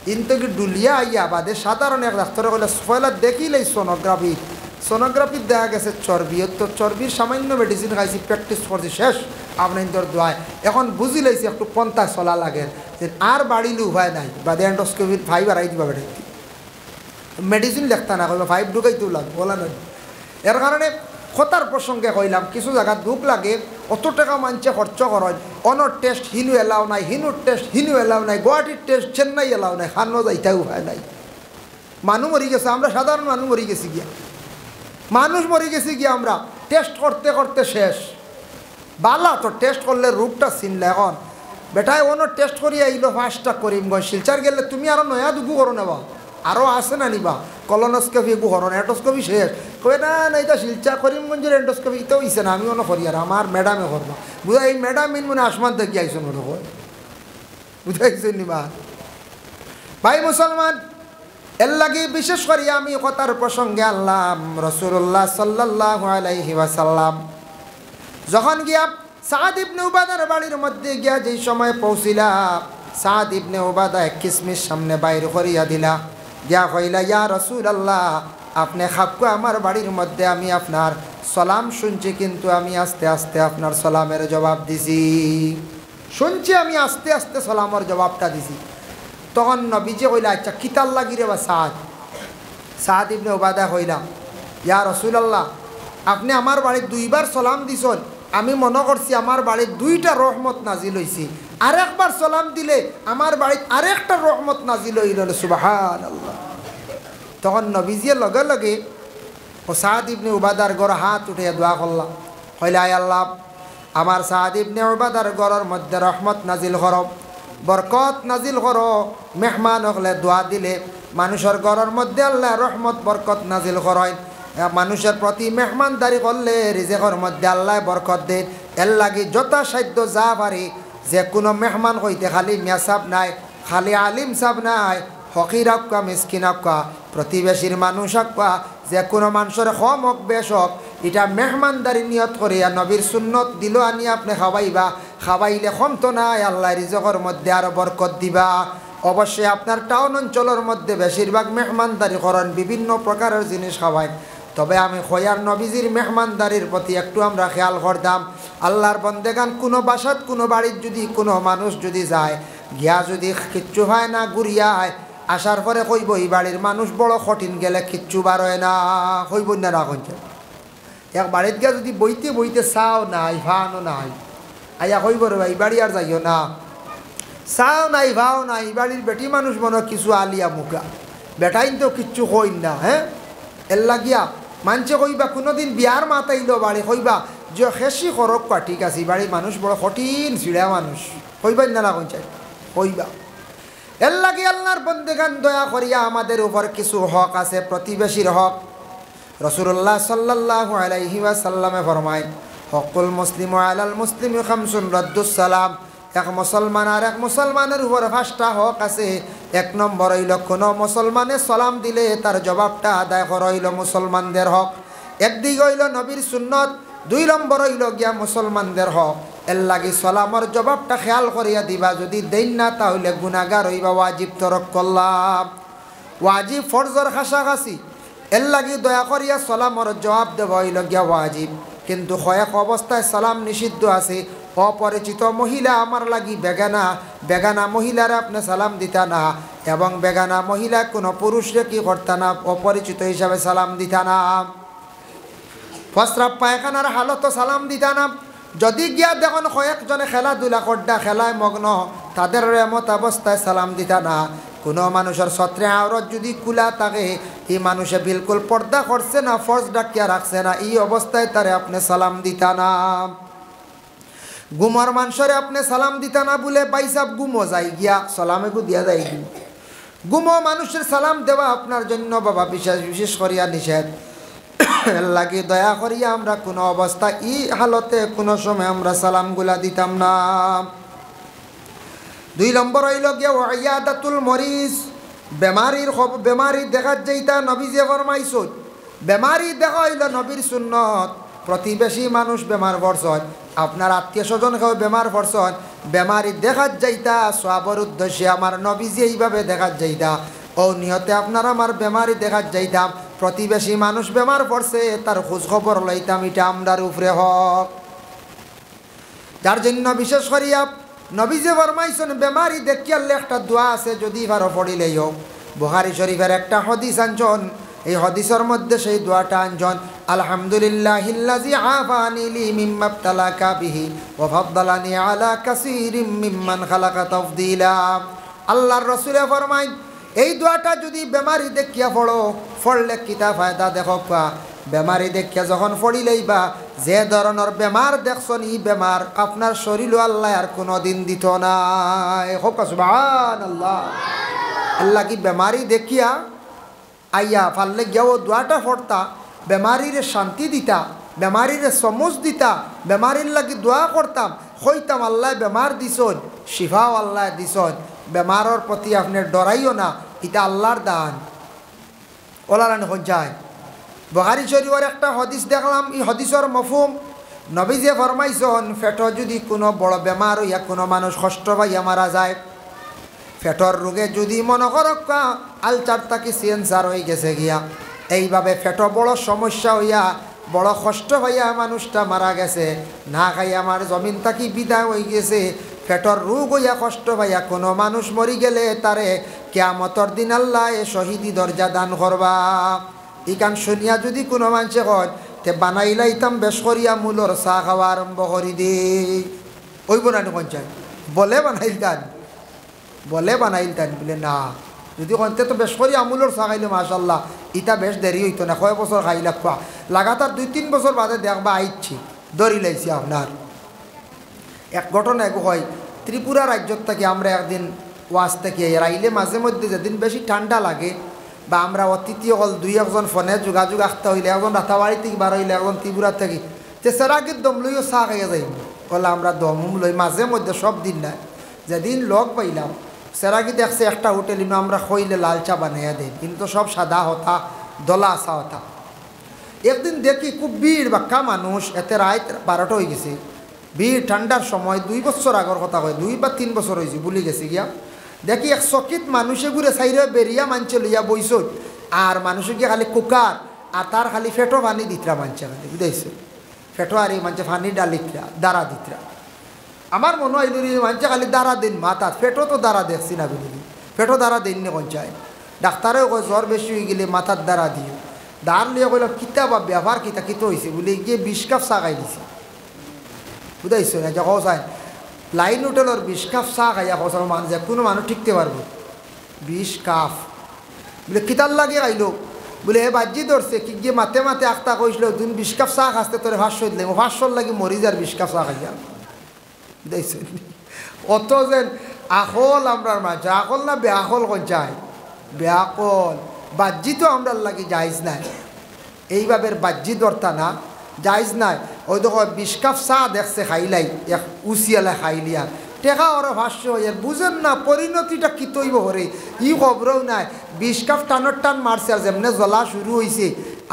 কিন্তু কি ডুলিয়া আইয়া বাদে সাধারণ এক ডাক্তার কইলে পয়লা দেখিলেই সোনোগ্রাফি সোনোগ্রাফির দেখা গেছে চর্বি তো চর্বির সামান্য মেডিসিন খাইছি প্র্যাকটিস করছি শেষ আপনার তোর দোয়ায় এখন বুঝি লাইছি একটু পন্থা চলা লাগে যে আর বাড়িলে উপায় নাই বাদে এন্ডোস্কোপির 5 আড়াই দিবা বেড়ে মেডিসিন লেখতা না কইবা 5 ঢুকাইতেও লাগবে বলা নয়। এর কারণে কথার প্রসঙ্গে কইলাম কিছু জায়গা দুঃখ লাগে অত টাকা মানছে খরচ করেন অনর টেস্ট হিনু এলাও নাই হিনুর টেস্ট হিনু এলাও নাই গুয়াহাটির টেস্ট চেন্নাই এলাও নাই খানো যাইতেও উপায় নাই। মানুষ মরি গেছে আমরা সাধারণ মানুষ মরি গেছি গিয়া মানুষ মরি গেছি গিয়া আমরা টেস্ট করতে করতে শেষ বালা তো টেস্ট করলে রূপটা চিনলে এখন বেটায় অন্য টেস্ট করি আইলো 5টা করিম গো শিলচার গেলে তুমি আরও নয়া দুগু করো নেবা আরও আছে না নিবা কলোনোস্কোপি এগু করো না এন্ডোস্কোপি শেষ কয়ে না না এটা শিলচার করিমগঞ্জের এন্ডোস্কোপি তো ইসে না আমি অন্য করি আর আমার ম্যাডামে করবো বুঝা এই ম্যাডাম ইন মনে আসমান থেকে আইসো মনে হয় বুঝাইছেন নিবা ভাই মুসলমান এর লাগে বিশেষ করে আমি কথার প্রসঙ্গে আনলাম রাসূলুল্লাহ সাল্লাল্লাহু আলাইহি ওয়াসাল্লাম যখন গিয়া সাদ ইবনে উবাদার বাড়ির মধ্যে গিয়া যেই সময় পৌঁছিলা সাদ ইবনে উবাদা এক কিসমিস সামনে বাইর করিয়া দিলা গিয়া কইলা ইয়া রাসূলুল্লাহ আপনি খাপকো আমার বাড়ির মধ্যে আমি আপনার সালাম শুনছি কিন্তু আমি আস্তে আস্তে আপনার সালামের জবাব দিছি শুনছি আমি আস্তে আস্তে সালামের জবাবটা দিছি। তখন নবীজি কইলা আচ্ছা কিতাল লাগিরে বা সাদ ইবনে উবাদা কইলা ইয়া রাসূলুল্লাহ আপনি আমার বাড়ির 2বার সালাম দিছেন আমি মনে করছি আমার বাড়ির 2টা রহমত নাজিল হইছে আরেকবার সালাম দিলে আমার বাড়ির আরেকটা রহমত নাজিল হইল সুবহানাল্লাহ। তখন নবীজি লগে লগে ও সাদ ইবনে উবাদার গড় হাত উঠে দোয়া করলাম কইলা আয় আল্লাহ আমার সাদ ইবনে উবাদার গড়ের মধ্যে রহমত নাজিল করো বরকত নাজিল করো মেহমান হলে দোয়া দিলে মানুষের ঘরের মধ্যে আল্লাহ রহমত বরকত নাজিল করেন মানুষের প্রতি মেহমানদারি করলে রিজেকের মধ্যে আল্লাহ বরকত দেন। এর লাগি যথাসাধ্য যা পারি যে কোনো মেহমান হইতে খালি মিয়া সাহেব নাই খালি আলিম সাহেব নাই ফকির আক্কা মিসকিন আক্কা প্রতিবেশীর মানুষ আক্কা যে কোনো মানুষের কম হোক বেশ হোক এটা মেহমানদারি নিয়ত করিয়া নবীর সুন্নত দিল আনি আপনি খাওয়াইবা খাওয়াইলে কম তো নাই আল্লাহ রিজকের মধ্যে আরো বরকত দিবা। অবশ্যই আপনার টাউন অঞ্চলের মধ্যে বেশিরভাগ মেহমানদারি করেন বিভিন্ন প্রকারের জিনিস খাওয়ায় তবে আমি খয়ার নবীজির মেহমানদারির প্রতি একটু আমরা খেয়াল করতাম। আল্লাহর বন্দেগান কোনো বাসাত কোনো বাড়ির যদি কোনো মানুষ যদি যায় গিয়া যদি কিচ্ছু হয় না ঘুরিয়ায় আসার পরে কইব এই বাড়ির মানুষ বড় কঠিন গেলে কিচ্ছু বার হয় না কইব না রাখছে এক বাড়িতে গিয়া যদি বইতে বইতে চাও নাই ভানো নাই আইয়া কইব রে এই বাড়ি আর যাইও না চাও নাই ভাও নাই বাড়ির বেটি মানুষ মনে কিছু আলিয়া মুখা বেটাইন তো কিচ্ছু কইন না হ্যাঁ এর লাগিয়া মানছে কইবা কোনোদিন বিয়ার মাতাইল বাড়ি কইবা যে খেসি করক কা ঠিক আছে বাড়ির মানুষ বড় কঠিন ছিড়া মানুষ কইবা না কইছে কইবা। এর লাগে আল্লাহর বন্দেগান দয়া করিয়া আমাদের উপর কিছু হক আছে প্রতিবেশীর হক। রাসূলুল্লাহ সাল্লাল্লাহু আলাইহি ওয়াসাল্লামে ফরমায় হকুল মুসলিমু আলাল মুসলিমি খামসুন রাদ্দুস সালাম এক মুসলমান আর এক মুসলমানের উপর 5টা হক আছে। 1 নম্বর হইল কোনো মুসলমানে সালাম দিলে তার জবাবটা আদায় করা হইল মুসলমানদের হক। একদিকে হইল নবীর সুন্নত 2 নম্বর হইল গিয়া মুসলমানদের হক এর লাগি সালামর জবাবটা খেয়াল করিয়া দিবা, যদি দেন না তাহলে গুনাহগার হইবা, ওয়াজিব তরক করলাম। ওয়াজিব ফরজর খাসাখাসি, এর লাগি দয়া করিয়া সালামর জবাব দেওয়া হইল গিয়া ওয়াজিব। কিন্তু কয়েক অবস্থায় সালাম নিষিদ্ধ আছে। অপরিচিত মহিলা আমার লাগি বেগানা, বেগানা মহিলারা আপনি সালাম দিতা না, এবং বেগানা মহিলা কোনো পুরুষরে কি করতা না, অপরিচিত হিসাবে সালাম দিতা না। প্রস্রাব পায়খানার হালত সালাম দিতা না। যদি গিয়া দেখুন কয়েকজনে খেলাধুলা করডা, খেলায় মগ্ন, তাদের এমত অবস্থায় সালাম দিতা না। কোনো মানুষের ছত্রে আওরত যদি কুলা থাকে, এই মানুষে বিলকুল পর্দা করছে না, ফর্জ ডাকিয়া রাখছে না, এই অবস্থায় তারে আপনি সালাম দিতা না। গুমর মানুষরে আপনি সালাম দিতা না বলে বাইসাব গুমো যাই গিয়া সালামে গু দিয়া যায়। গুমো মানুষের সালাম দেওয়া আপনার জন্য বাবা বিশেষ বিশেষ করিয়া নিষেধ। লাগে দয়া করিয়া আমরা কোনো অবস্থা ই হালতে কোনো সময় আমরা সালামগুলা দিতাম না। 2 নম্বর হইল গিয়া ওয়াইয়াদাতুল মরিজ, বেমারি দেখা যাইতা নবী যে ফরমাইছেন। বেমারি দেখা হইল নবীর সুন্নত। প্রতিবেশী মানুষ বেমার পড়ছেন, আপনার আত্মীয় স্বজন কেউ বেমার পড়ছেন, বেমারি দেখা যাইতা সওয়াবের উদ্দেশ্যে আমার নবীজি এইভাবে দেখা যাইতা। ও নিহতে আপনার আমার বেমারি দেখা যাইতাম, প্রতিবেশী মানুষ বেমার পড়ছে তার খোঁজ খবর লইতাম, এটা আমরার উপরে হক। যার জন্য বিশেষ করিয়া নবী যে ফরমাইছেন বেমারি দেখিয়া একটা দোয়া আছে, যদি ভারো পড়িলেই হোক। বুখারী শরীফের একটা হাদিস আনছেন, এই হাদিসের মধ্যে সেই দোয়াটা আনছেন, আলহামদুলিল্লাহিল্লাযী আফানি লি মিম্মা ইবতালাকা বিহি ওয়া ফাদ্দালানি আলা কাসীরিম মিম্মান খালাকা তাফদীলা। আল্লাহর রাসূল ফরমায় এই দোয়াটা যদি বেমারি দেখিয়া পড়ো, পড়লে কিতা ফায়দা দেখো। বেমারি দেখিয়া যখন পড়িলেই বা যে ধরনের বেমার দেখছেন, এই বেমার আপনার শরীরও আল্লাহ আর কোনো দিন দিত না। হোক সুবহানাল্লাহ। আল্লাহ কি বেমারি দেখিয়া আইয়া ফাললে গিয়া ও দোয়াটা পড়তা, বেমারির শান্তি দিতা, বেমারির সমজ দিতা, বেমারির লাগি দোয়া করতাম, হইতাম আল্লাহ বেমার দিছন, শিফাও আল্লাহ দিছন, বেমারের প্রতি আপনি ডরাইও না, এটা আল্লাহর দান। ওলারান হজ্জায় বুখারী শরীফের একটা হাদিস দেখলাম, এই হাদিসের মফহুম নবী যে ফরমাইছেন, পেটে যদি কোনো বড় বেমার হইয়া কোনো মানুষ কষ্ট পাইয়া মারা যায়, পেটর রোগে যদি মনে করক আলচার তাকে সেন্সার হয়ে গেছে গিয়া, এইভাবে পেট বড় সমস্যা হইয়া বড় কষ্ট হইয়া মানুষটা মারা গেছে, না খাই আমার জমিন তাকি বিদায় হয়ে গেছে, পেটর রোগ হইয়া কষ্ট পাইয়া কোনো মানুষ মরি গেলে তারে কিয়ামতর দিন আল্লাহ এ শহীদি দরজা দান করবা। ইকান শুনিয়া যদি কোনো মানুষে হয় তে বানাইলাইতাম বেশ করিয়া মূলর চাহ খাওয়া আরম্ভ করি দিই, ওইব না পঞ্চায়েত বলে বানাইলতান, বলে বানাইলতান বলে না, যদি কনতে তো বেশ করি আমুলর চাহ খাইলে মাশাল্লাহ ইটা বেশ দেরি হইতো না, কয় বছর খাইলা খোয়া লাগাতার 2-3 বছর বাদে দেখবা আইছি দরি লাইছি আপনার। এক ঘটনা এক হয়, ত্রিপুরা রাজ্যত থেকে আমরা একদিন ওয়াজ থেকে রাইলে মাঝে মধ্যে যেদিন বেশি ঠান্ডা লাগে বা আমরা অতিথি হল 2-1 ফোনে যোগাযোগ আসতে হইলে, একজন রাতাবাড়ি থেকে বার হইলে, একজন ত্রিপুরা থেকে, তে সেরাগের দম লইও চাহ খাইয়া যাই বলে আমরা দম লই মাঝে মধ্যে সব দিন না। যেদিন লগ পাইলাম সেরাগি দেখছে একটা হোটেল ইনো আমরা খইলে লাল চা বানাইয়া দেন, কিন্তু সব সাদা হতা দলা আসা হতা। একদিন দেখি খুব ভিড় বাক্কা মানুষ, এতে রাত 12টা হয়ে গেছে, ভিড় ঠান্ডার সময় 2 বছর আগর কথা হয়, 2 বা 3 বছর হয়েছে ভুলে গেছি গিয়া। দেখি এক চকিত মানুষে ঘুরে সাইরে বেরিয়া মানছে লইয়া বইস, আর মানুষে গিয়ে খালি কুকার আর তার খালি ফেটো পানি দিতরা মানছে, খালি বুঝাইছে ফেটো আর এই মানছে পানি ডালিতরা দাঁড়া দিতরা। আমার মনে হয় মানছে খালি দাঁড়া দিন মাথা, ফেটো তো দাঁড়া দেখছি না বুঝলি, ফেটো দাঁড়া দিন নে পঞ্চায়। ডাক্তারেও কয় জ্বর বেশি হয়ে গেলে মাথার দ্বারা দিও, দাঁড় লিয়ে কইল কিতা বা ব্যবহার কিতা কিতো হয়েছে বলে গিয়ে 20 কাপ চা খাই দিছে, বুঝাইছো না? যে কসাই লাইন হোটেলের 20 কাপ চা খাইয়া কসার মানুষ কোনো মানুষ ঠিকতে পারবো 20 কাপ বলে কিতার লাগে খাইলো বলে হে বাজি ধরছে কি গিয়ে মাতে মাতে আখতা কইছিল তুমি 20 কাপ চা খাসতে তোরে 500 দিলে 500 লাগি মরি যার 20 কাপ চা খাইয়া, বুঝাইছো? অত যেন আকল আমরার মাঝে আকল না বেআকল কোন যায়, বেআকল বাজি তো আমরার লাগি যাইজ নাই, এইভাবে বাজি ধরতা না যাইজ নাই। ওই দেখো 20 কাপ চা দেখছে খাইলাই এক উচিয়ালা খাইলিয়া টেকা ওরা ভাষ্য হয়ে বুঝেন না পরিণতিটা কি তৈব হরে ই খবরও নাই। 20 কাপ টানোর টান মারছে আর যেমনে জ্বলা শুরু হয়েছে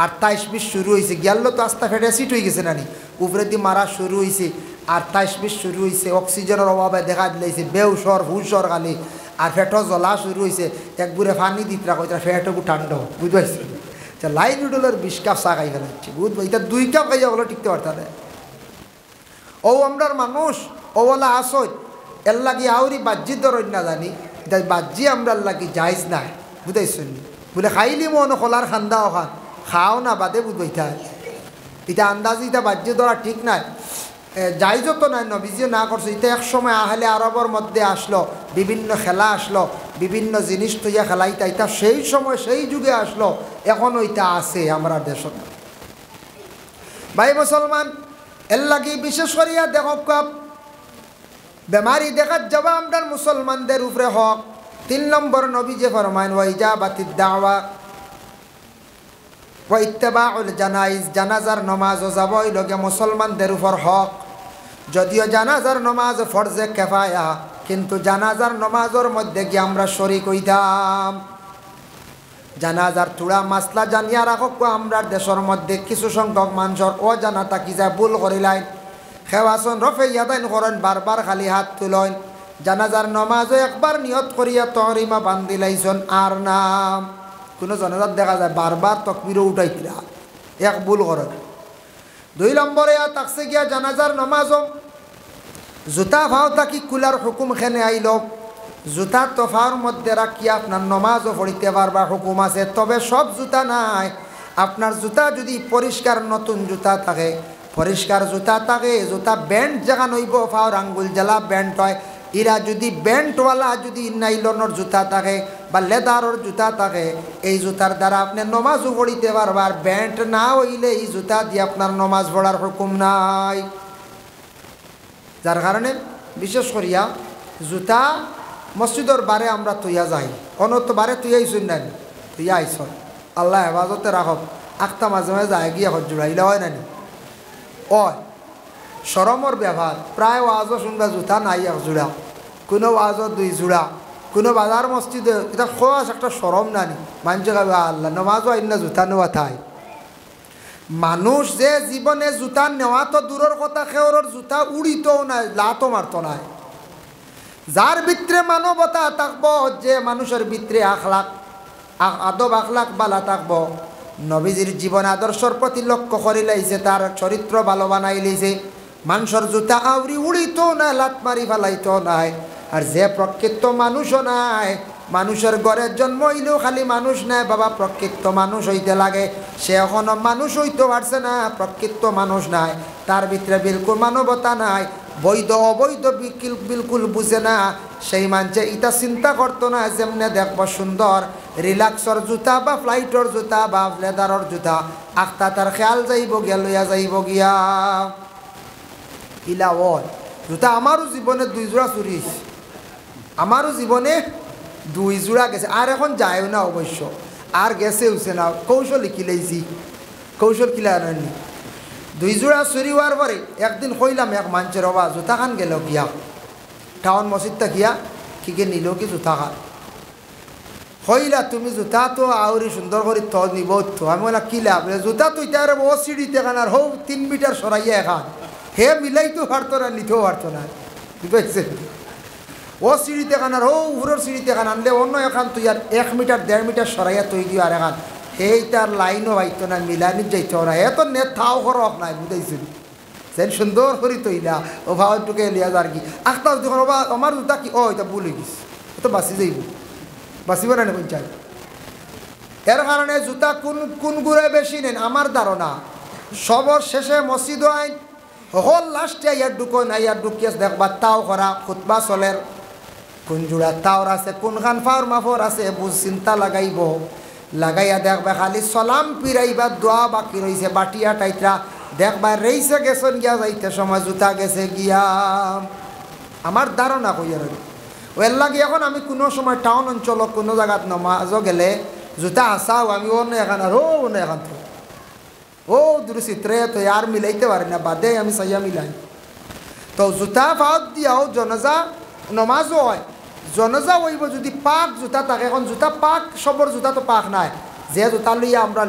28-20 শুরু হয়েছে, গেল তো আস্তা ফেটে সিট হয়ে গেছে নানি, উপরে দিয়ে মারা শুরু হয়েছে আর ২৩-২০ শুরু হয়েছে, অক্সিজেনের অভাবে দেখা দিলেছে বেউসর হুসর খালি, আর ফেটও জ্বলা শুরু হয়েছে, একগুড়ে পানি দিত রাখো, এটা ফেটকু ঠান্ডা বুঝতে পারছি। লাইন নুডলের ২০ কাপ চা খাই ফেলাচ্ছি, বুঝবো এটা 2 কাপ খাইয়া বলো টিকতে পারতাম। ও আমরার মানুষ ওলা আসত এর লাগি আউরি বাজ্যি ধরেন না জানি, এটা বাজ্যি আমরার লাগি যাইজ নাই বুঝাইছেন। বলে খাইলি মন খোলার খান্দা ওখান খাও না বাদে বুঝবইতা, এটা আন্দাজি এটা বাজ্যি ধরা ঠিক নাই, যাইজ তো নাই, নবীজিও না করছে। এটা এক সময় আহলে আরবের মধ্যে আসলো, বিভিন্ন খেলা আসলো, বিভিন্ন জিনিস তৈয়া খেলাইতা, এটা সেই সময় সেই যুগে আসলো, এখন ওইটা আছে আমরা দেশত। ভাই মুসলমান, এর লাগি বিশেষ করিয়া দেখো বেমারি দেখাত যাবা আমরা মুসলমানদের উপরে হক। 3 নম্বর নবী যে ফরমাইন ওয়াইজাবাতিদ দাওয়া ওয়া ইত্তিবাউল জানাইজ, জানাজার নামাজও যাব এই লগে মুসলমানদের উপর হক। যদিও জানাজার নামাজ ফরজে কিফায়া, কিন্তু জানাজার নামাজের মধ্যে কি আমরা শরীক হইতাম। জানাজার তুড়া মাসলা জানিয়া রাখো, আমরা দেশের মধ্যে কিছু সংখ্যক মানুষের অজানা থাকি যায়, ভুল করিলাই খেওয়াসন রফে ইয়াদাইন করেন, বারবার খালি হাত তুলেন। জানাজার নমাজও একবার নিয়ত করিয়া তহরিমা বান্ধি লাইছন আর নাম। কোনো জানাজার দেখা যায় বারবার তকবিরও উঠাইতরা, এক ভুল করেন। 2 নম্বরে তাকছে গিয়া জানাজার নমাজও জুতা ভাও থাকি কুলার হুকুম খেনে আইল। জুতা তোফার মধ্যে রাখিয়া আপনার নমাজও পড়িতে পারবা হুকুম আছে, তবে সব জুতা নাই। আপনার জুতা যদি পরিষ্কার নতুন জুতা থাকে, পরিষ্কার জুতা থাকে, জুতা ব্যান্ড জাগা নইব, ফাওর আঙ্গুল জ্বালা ব্যান্ড হয়, এরা যদি ব্যান্ডওয়ালা যদি নাইলনের জুতা থাকে বা লেদারের জুতা থাকে, এই জুতার দ্বারা আপনি নমাজও পড়িতে পারবা। আর ব্যান্ড না হইলে এই জুতা দিয়ে আপনার নমাজ পড়ার হুকুম নাই। যার কারণে বিশেষ করিয়া জুতা মসজিদর বারে আমরা তুইয়া যাই, অনত বারে তুই আইসুন নাই, তুইয়া আইস, আল্লাহ হেফাজতে রাখব। আখতা মাঝে মাঝে যায় গিয়া জুড়াইলে হয় নানি ওই সরমর ব্যবহার। প্রায় ওয়াজও শুনবা জুতা নাই 1 জোড়া, কোনো ওয়াজও 2 জোড়া, কোনো বাজার মসজিদে, এটা খোয়াস একটা সরম নানি। মানুষে গাবে আল্লাহ নমাজও আইন না জুতা নেওয়া থাই। মানুষ যে জীবনে জুতা নেওয়া তো দূরের কথা, খেওরের জুতা উড়িতও নাই, লাতো মারতো নাই। যার ভিতরে মানবতা থাকবো, যে মানুষের ভিতরে আখলাক আদব আখলাক বালা থাকবো, নবীজির জীবন আদর্শর প্রতি লক্ষ্য করে লাইছে, তার চরিত্র ভালো বানাই লাইছে। মানুষের জুতা আউরি উড়িতো না, লাত মারি ফেলাইতো নাই। আর যে প্রকৃত মানুষও নাই, মানুষের ঘরের জন্ম হইলেও খালি মানুষ নাই বাবা, প্রকৃত মানুষ হইতে লাগে। সে এখনো মানুষ হইতে পারছে না, প্রকৃত মানুষ নাই, তার ভিতরে বিলকুল মানবতা নাই, বৈধ অবৈধ বিলকুল বুঝে না। সেই মানুষে এটা চিন্তা করতো না যেমনে দেখবো সুন্দর রিল্যাক্সর জুতা বা ফ্লাইটর জুতা বা লেদারর জুতা, আখতা তার খেয়াল যাইব গিয়া লইয়া যাইব গিয়া ইলা ওর জুতা। আমারও জীবনে 2 জোড়া চুরি হয়েছে, আমারও জীবনে 2 জোড়া গেছে, আর এখন যায়ও না অবশ্য, আর গেছে হচ্ছে না, কৌশল কিলাইছি, কৌশল কিলা আনি। 2 জোড়া চুরি হওয়ার পরে একদিন কইলাম এক মানুষের বাবা জুতা খান গেল গিয়া টাউন মসজিদটা গিয়া কি নিল কি জুতা খান। কইলা তুমি জুতা তো আউরি সুন্দর করে তো নিব তো। আমি বললাম কি লাভ, জুতা তো এটা ও সিঁড়িতে খান আর হো 3 মিটার সরাইয়া এখান, হে মিলাইতেও পারতো না, নিতেও পারতো না, বুঝতে ও সিঁড়িতে খান আর হো উপরের সিঁড়িতে খান আনলে অন্য এখান তুই আর 1 মিটার 1.5 মিটার সরাইয়া তৈ দিও আর এখান, সেইটার লাইনও পাইতো না, মিলানি যাইতো না, এত নেট থাও খরক নাই বুঝাইছিল। সেন সুন্দর করে তৈলা ও ভাওটুকে লিয়া যার কি আখতা দেখো বাবা আমার জুতা কি ও এটা ভুলে গেছি, তো বাঁচি যাইব, বাঁচিব না পঞ্চায়েত। এর কারণে জুতা কোন কোন গুড়ে বেশি নেন আমার ধারণা সবর শেষে মসজিদ আইন হল লাস্টে ইয়ার ঢুকো না, ইয়ার ঢুকিয়ে দেখবা তাও করা খুতবা চলের, কোন জোড়া তাওর আছে, কোনখান ফাওর মাফর আছে, বুঝ চিন্তা লাগাইব, লাগাইয়া দেখবা খালি সলাম পিরাইবা, দোয়া বাকি রয়েছে, বাটিয়া টাইটরা দেখবা রেইছে গেছেন গিয়া যাইতে সময় জুতা গেছে গিয়া, আমার ধারণা কইয়ার। ওর লাগে এখন আমি কোনো সময় টাউন অঞ্চল কোনো জায়গাত নমাজও গেলে জুতা আসাও আমি অন্য এখান আর অন্য এখান তো ও দূরে চিত্রে তো আর মিলাইতে পারি না, বাদে আমি চাইয়া মিলাই। তো জুতা ফাঁক দিয়াও জনজা নমাজও হয়, জনজা হইব যদি পাক জুতা থাকে। এখন জুতা পাক সবর জুতা তো পাক নাই, যে জুতা লইয়া আমরা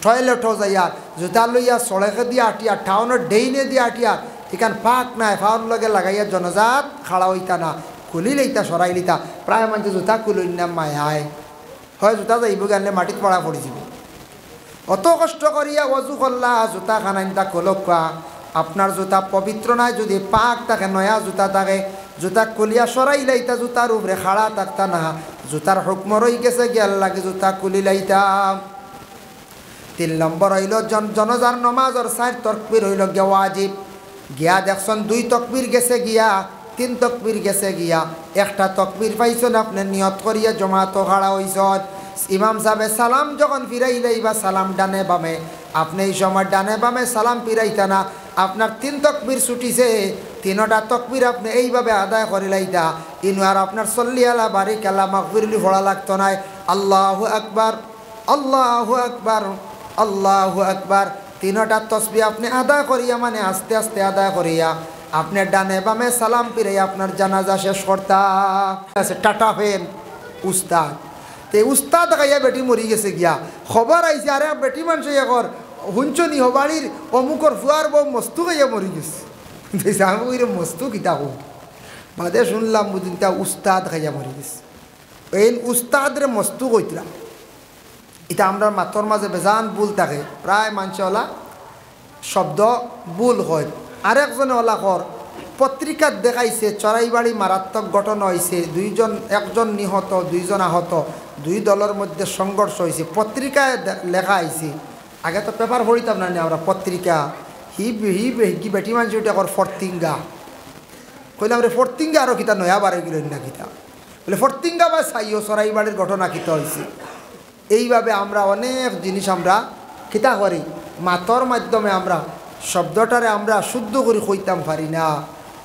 টয়লেটও যাইয়ার, জুতা লইয়া সড়কে দিয়ে আটিয়ার, টাউনের ডেইনে দিয়ে আটিয়ার, এখান পাক নাই ফাউর লগে লাগাইয়া জনজাত খাড়া হইতা না খুলি লইতা সরাই লিতা প্রায় মানুষ জুতা খুলই না মায়ায় হয় জুতা যাইব গেলে মাটিত পড়া পড়িছিল অত কষ্ট করিয়া অজু করলা জুতা খানাইনটা খোলকা আপনার জুতা পবিত্র নাই যদি পাক থাকে নয়া জুতা থাকে জুতা খুলিয়া সরাই লাইতা জুতার উপরে খাড়া থাকতা না জুতার হুকম রই গেছে গেল লাগে জুতা খুলি লাইতা 3 নম্বর হইল জনজার নমাজর 4 তকবীর হইল গিয়া ওয়াজিব গিয়া দেখছেন 2 তকবীর গেছে গিয়া 3 তকবীর গেছে গিয়া একটা তকবীর পাইছেন আপনি নিয়ত করিয়া জমাত খাড়া হইছেন ইমাম সাহেব সালাম যখন ফিরাইলেই বা সালাম ডানে বামে আপনি এই সময় ডানে বামে সালাম ফিরাইতা না আপনার 3 তকবীর ছুটিছে 3টা তকবীর আপনি এইভাবে আদায় করে লাইতা ইনু আর আপনার সল্লি আলা বারিক আলা মাগফিরলি পড়া লাগতো না আল্লাহু আকবার আল্লাহু আকবার আল্লাহু আকবার 3টা তসবিহ আপনি আদায় করিয়া মানে আস্তে আস্তে আদায় করিয়া আপনি ডানে বামে সালাম ফিরাইয়া আপনার জানাজা শেষ করতা আছে টাটা ফেন উস্তাদ তে উস্তাদ গাইয়া বেটি মরি গেছে গিয়া খবর আইছে আরে বেটি মানুষ একর হুঞ্চনি হবাড়ির অমুকর ফুয়ার বউ মস্তু গাইয়া মরি গেছে আমি ওই মস্তু কিতা হোক বাদে শুনলাম বুঝিনটা উস্তাদ গাইয়া মরি গেছে এই উস্তাদরে মস্তু কইতরা এটা আমরা মাতর মাঝে বেজান ভুল থাকে প্রায় মানুষওয়ালা শব্দ ভুল হয় আরেকজনে ওলা কর পত্রিকাত দেখাইছে চড়াইবাড়ি মারাত্মক ঘটনা হয়েছে একজন নিহত 2 জন আহত 2 দলের মধ্যে সংঘর্ষ হয়েছে পত্রিকায় লেখা আইছে আগে তো পেপার পড়িতাম না আমরা পত্রিকা হি বেটি মানুষ ওইটা কর ফরতিঙ্গা কইলাম রে ফরতিঙ্গা আরও কিতা নয়া বারে গেলেন না কিতা বলে ফরতিঙ্গা বা চাইও চড়াইবাড়ির ঘটনা কিতা হয়েছে এইভাবে আমরা অনেক জিনিস আমরা কিতা করি মাতর মাধ্যমে আমরা শব্দটারে আমরা শুদ্ধ করে কইতাম পারি না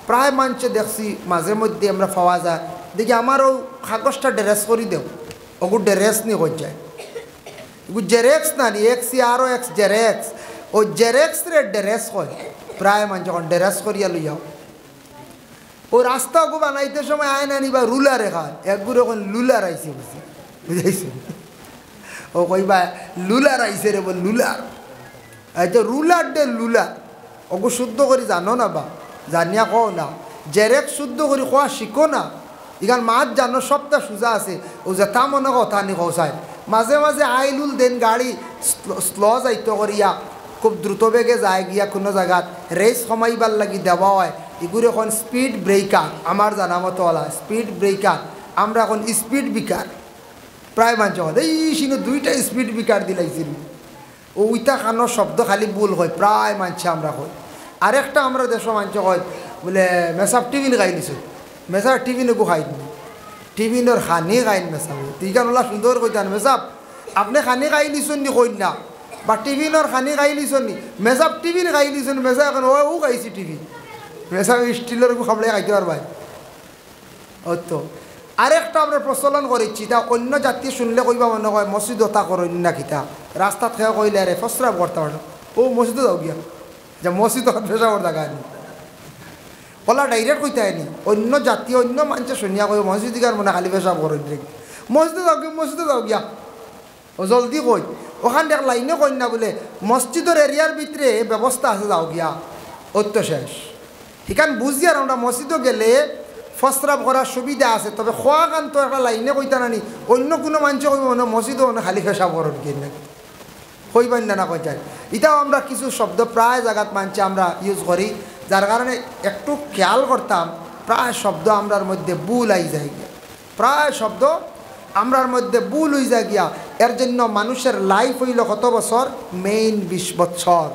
প্রায় মানুষে দেখছি মাঝে মধ্যে আমরা পাওয়া যায় দেখি আমারও কাগজটা ড্রেস করে দেও ওগু ড্রেস নিয়ে হয়ে যায় এগু জেরেক্স না নি এক্সি আরও এক্স জেরেক্স ও জেরেক্স রে ড্রেস হয় প্রায় মানুষ যখন ড্রেস করিয়া লইয়াও ও রাস্তা ওগু বানাইতে সময় আয় না নিবা রুলারে খায় একগুলো এখন লুলার আইসে বুঝি বুঝাইছে ও কইবা লুলার আইসে রে বল লুলার আচ্ছা রুলার ডে লুলার ওগু শুদ্ধ করে জানো না বা জানিয়া কও না জেরেক্স শুদ্ধ করে কোয়া শিখো না ইখান মাছ জানো সবটা সোজা আছে ও যে তা মনে কথা নি কৌসায় মাঝে মাঝে আইলুল দেন গাড়ি স্লো যাইতে করিয়া খুব দ্রুত বেগে যায় গিয়া কোনো জায়গাত রেস কমাইবার লাগি দেওয়া হয় এগুলো এখন স্পিড ব্রেকার আমার জানা মতো ওলা স্পিড ব্রেকার আমরা এখন স্পিড বিকার প্রায় মানুষ হল এই সিনো 2টা স্পিড বিকার দিলাইছিল ওইটা খানোর শব্দ খালি ভুল হয় প্রায় মানছে আমরা হয় আরেকটা আমরা দেশ মানুষ হয় বলে মেসাব টিফিন খাই নিছো মেসাব টিফিনকো খাই নি টিফিনের খানি খাইন মেসাব তিকান ওলা সুন্দর কইতান মেসাব আপনি খানি খাই নিছুন নি কই না বা টিফিনের খানি খাই নিছুন নি মেসাব টিফিন খাই নিছুন মেসাব এখন ও খাইছি টিফিন মেসাব স্টিলের খাবলে খাইতে পারবাই ও তো আরেকটা আমরা প্রচলন করেছি তা অন্য জাতি শুনলে কইবা মনে হয় মসজিদ ওটা করেন না কিতা রাস্তাত খেয়ে কইলে আরে ফসরাব করতে পারো ও মসজিদে যাও গিয়া যে মসজিদ পেশাবর জায়গা নি ওলা ডাইরেক্ট কইতে আনি অন্য জাতি অন্য মানুষে শুনিয়া কই মসজিদ গার মনে খালি পেশাব করেন মসজিদে যাও গিয়া ও জলদি কই ওখান দেখ লাইনে কই না বলে মসজিদের এরিয়ার ভিতরে ব্যবস্থা আছে যাও গিয়া অত্য শেষ এখান বুঝি আর আমরা মসজিদও গেলে ফসরাব করার সুবিধা আছে তবে খোয়া গান তো একটা লাইনে কইতা নানি অন্য কোনো মানুষ কইব না মসজিদও না খালি পেশাব করেন কি না কইবেন না কই যায় এটাও আমরা কিছু শব্দ প্রায় জায়গাত মানছে আমরা ইউজ করি যার কারণে একটু খেয়াল করতাম প্রায় শব্দ আমরার মধ্যে ভুল আই যায় গিয়া প্রায় শব্দ আমরার মধ্যে ভুল হয়ে যায় গিয়া এর জন্য মানুষের লাইফ হইল কত বছর মেইন 20 বছর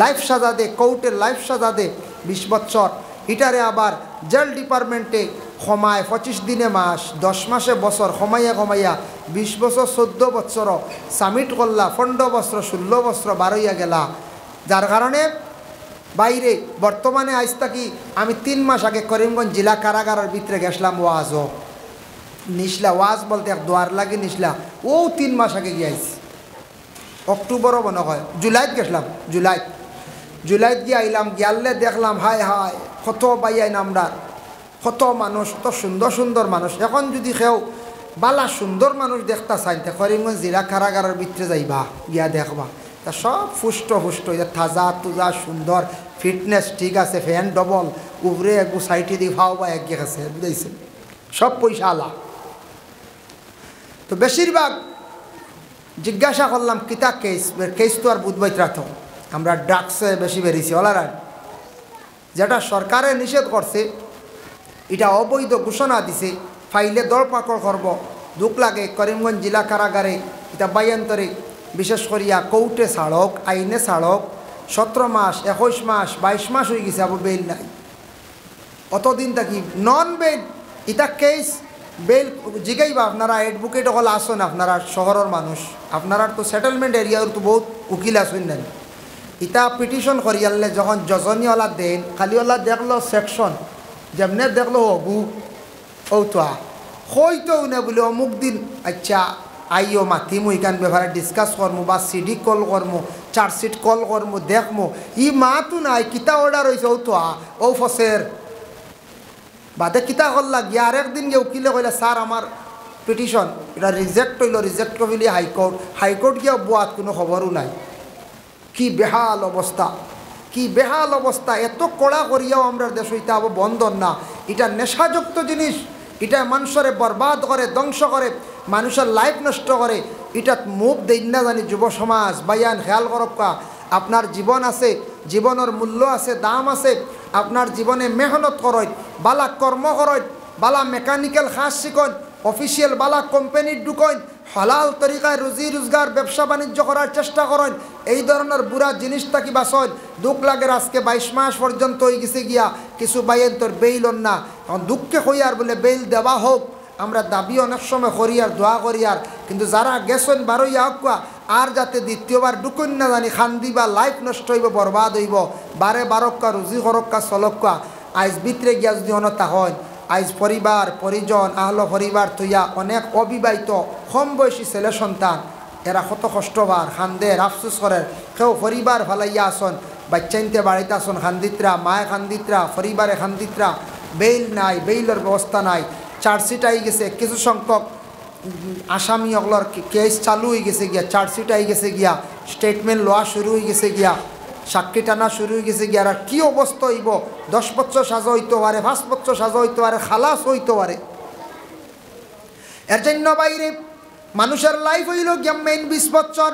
লাইফ সাজা দে কোর্টের লাইফ সাজা দে 20 বছর এটারে আবার জেল ডিপার্টমেন্টে ক্ষমায় 25 দিনে মাস 10 মাসে বছর ক্ষমাইয়া 20 বছর 14 বছর সামিট করলা 15 বছর 16 বছর বারইয়া গেলা যার কারণে বাইরে বর্তমানে আজ থাকি আমি 3 মাস আগে করিমগঞ্জ জেলা কারাগারের ভিতরে গেছিলাম ওয়াজও নিশলা ওয়াজ বলতে এক দোয়ার লাগে নিশলা ও 3 মাস আগে গিয়েছি অক্টোবরও মনে হয় জুলাইত গেছিলাম জুলাইত গিয়ে আইলাম গিয়ালে দেখলাম হায় হায় কত বাইয়াই আমরা কত মানুষ কত সুন্দর সুন্দর মানুষ এখন যদি কেউ বালা সুন্দর মানুষ দেখতে চাইতে করিমগঞ্জ জেলা কারাগারের ভিতরে যাইবা গিয়া দেখবা তা সব ফুষ্ট এটা তাজা তুজা সুন্দর ফিটনেস ঠিক আছে, ফ্যান ডবল, উপরে একটু সাইটে দিয়ে ফাও বা এক গেছে, বুঝাইছেন? সব পয়সা আলা। তো বেশিরভাগ জিজ্ঞাসা করলাম কিতা কেস, কেস তো আর বুধবাইত রাখো, আমরা ড্রাগসে বেশি বেরিয়েছি ওলারান, যেটা সরকারে নিষেধ করছে, এটা অবৈধ ঘোষণা দিছে, ফাইলে দরপাকড় করব। দুঃখ লাগে করিমগঞ্জ জেলা কারাগারে এটা বাইয়ান্তরে বিশেষ করিয়া কোর্টে ছাড়ক, আইনে ছাড়ক 17 মাস, 21 মাস, 22 মাস হয়ে গেছে, আবার বেল নাই। অতদিন থাকি নন বেল এটা কেস বেল জিগাইবা আপনারা অ্যাডভোকেট হল আসুন, আপনারা শহরের মানুষ, আপনারা তো সেটেলমেন্ট এরিয়ার তো বহুত উকিল আসুন না, ইটা পিটিশন করিয়ালে যখন জজনীওয়ালা দেন, খালিওয়ালা দেখলো সেকশন, যেমনে দেখলো হবু ঔতা হইতো না বলে অমুক দিন আচ্ছা আইও মাতিমু এখান ব্যাপারে ডিসকাস করমু বা সিডি কল করমু, চার্জশিট কল করমু, দেখমু ই মাতো নাই কিতা অর্ডার হয়েছে ঔতা ও ফসের বাদে কিতা করলা গিয়া আরেকদিন গিয়ে উকিলে কইলা স্যার আমার পিটিশন এটা রিজেক্ট হইল, রিজেক্ট করিলি হাইকোর্ট, হাইকোর্ট গিয়া বুয়াত কোনো খবরও নাই। কি বেহাল অবস্থা, কি বেহাল অবস্থা। এত কড়া করিয়াও আমরা দেশ হইতে আবার বন্ধন না। এটা নেশাযুক্ত জিনিস, এটা মানুষের বরবাদ করে, ধ্বংস করে, মানুষের লাইফ নষ্ট করে। এটা মুভ দেই না জানি যুব সমাজ বাইয়ান খেয়াল করক্কা, আপনার জীবন আছে, জীবনের মূল্য আছে, দাম আছে। আপনার জীবনে মেহনত করয়, বালা কর্ম করয়, বালা মেকানিক্যাল খাস শিকন, অফিসিয়াল বালা কোম্পানির ঢুকইন, হালাল তরিকায় রুজি রোজগার ব্যবসা বাণিজ্য করার চেষ্টা করেন। এই ধরনের বুড়া জিনিসটা কি বাসন দুঃখ লাগে। আজকে 22 মাস পর্যন্ত হয়ে গেছে গিয়া কিছু বাইন তোর বেইল না, এখন দুঃখে হইয়ার বলে বেইল দেওয়া হোক, আমরা দাবি অনেক সময় করিয়ার দোয়া করিয়ার, কিন্তু যারা গেছেন বারোইয়া হকুয়া আর যাতে দ্বিতীয়বার ঢুকুন না জানি খান্দি বা লাইফ নষ্ট হইব, বরবাদ হইব, বারে বারক্কা রুজি করক্কা চলক্কা। আইজ ভিতরে গিয়া যদি অনতা হয়, আইজ পরিবার পরিজন আহল পরিবার থইয়া অনেক অবিবাহিত কম বয়সী ছেলে সন্তান এরা কত কষ্টবার খান্দের আফসোস করেন। কেউ পরিবার ফালাইয়া আসন, বাচ্চাইনতে বাড়িতে আসন খান্দিত্রা, মায়ে খান্দিত্রা, পরিবারে খান্দিত্রা, বেইল নাই, বেইলের ব্যবস্থা নাই। চার্জশিট আই গেছে, কিছু সংখ্যক আসামি অগলর কেস চালু হয়ে গেছে গিয়া, চার্জশিট আই গেছে গিয়া, স্টেটমেন্ট লওয়া শুরু হয়ে গেছে গিয়া, সাক্ষী টানা শুরু হয়ে গেছে গিয়া। আর কী অবস্থা হইব, 10 বছর সাজা হইতে পারে, 5 বছর সাজা হইতে পারে, খালাস হইতে পারে। এর জন্য বাইরে মানুষের লাইফ হইল গিয়া মেইন 20 বছর,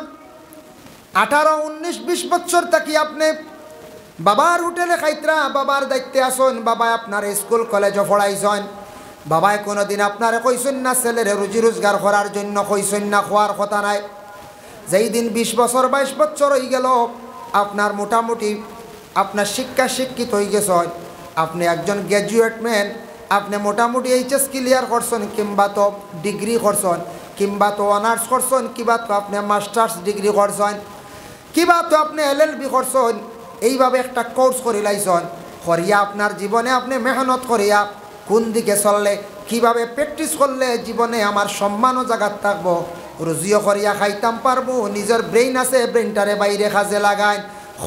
18, 19, 20 বছর থাকি আপনি বাবার হোটেলে খাইতরা, বাবার দায়িত্বে আসুন, বাবা আপনার স্কুল কলেজে পড়াইছেন, বাবায় কোনোদিন আপনারে কইছেন না ছেলের রুজি রোজগার করার জন্য, কইছেন না খোয়ার কথা নাই। যেই দিন 20 বছর 22 বছর হয়ে গেল, আপনার মোটামুটি আপনার শিক্ষা শিক্ষিত হয়ে গেছেন, আপনি একজন গ্র্যাজুয়েট ম্যান, আপনি মোটামুটি এইচএস ক্লিয়ার করছেন, কিংবা তো ডিগ্রি করছেন, কিংবা তো অনার্স করছেন, কিংবা তো আপনি মাস্টার্স ডিগ্রি করছেন, কিংবা তো আপনি LLB করছেন। এইভাবে একটা কোর্স করে লাইছেন, করিয়া আপনার জীবনে আপনি মেহনত করিয়া কোন দিকে চললে, কিভাবে প্র্যাকটিস করলে জীবনে আমার সম্মানও জায়গাত থাকবো, রুজিও করিয়া খাইতাম পারবো, নিজের ব্রেইন আছে, ব্রেইনটারে বাইরে কাজে লাগাই,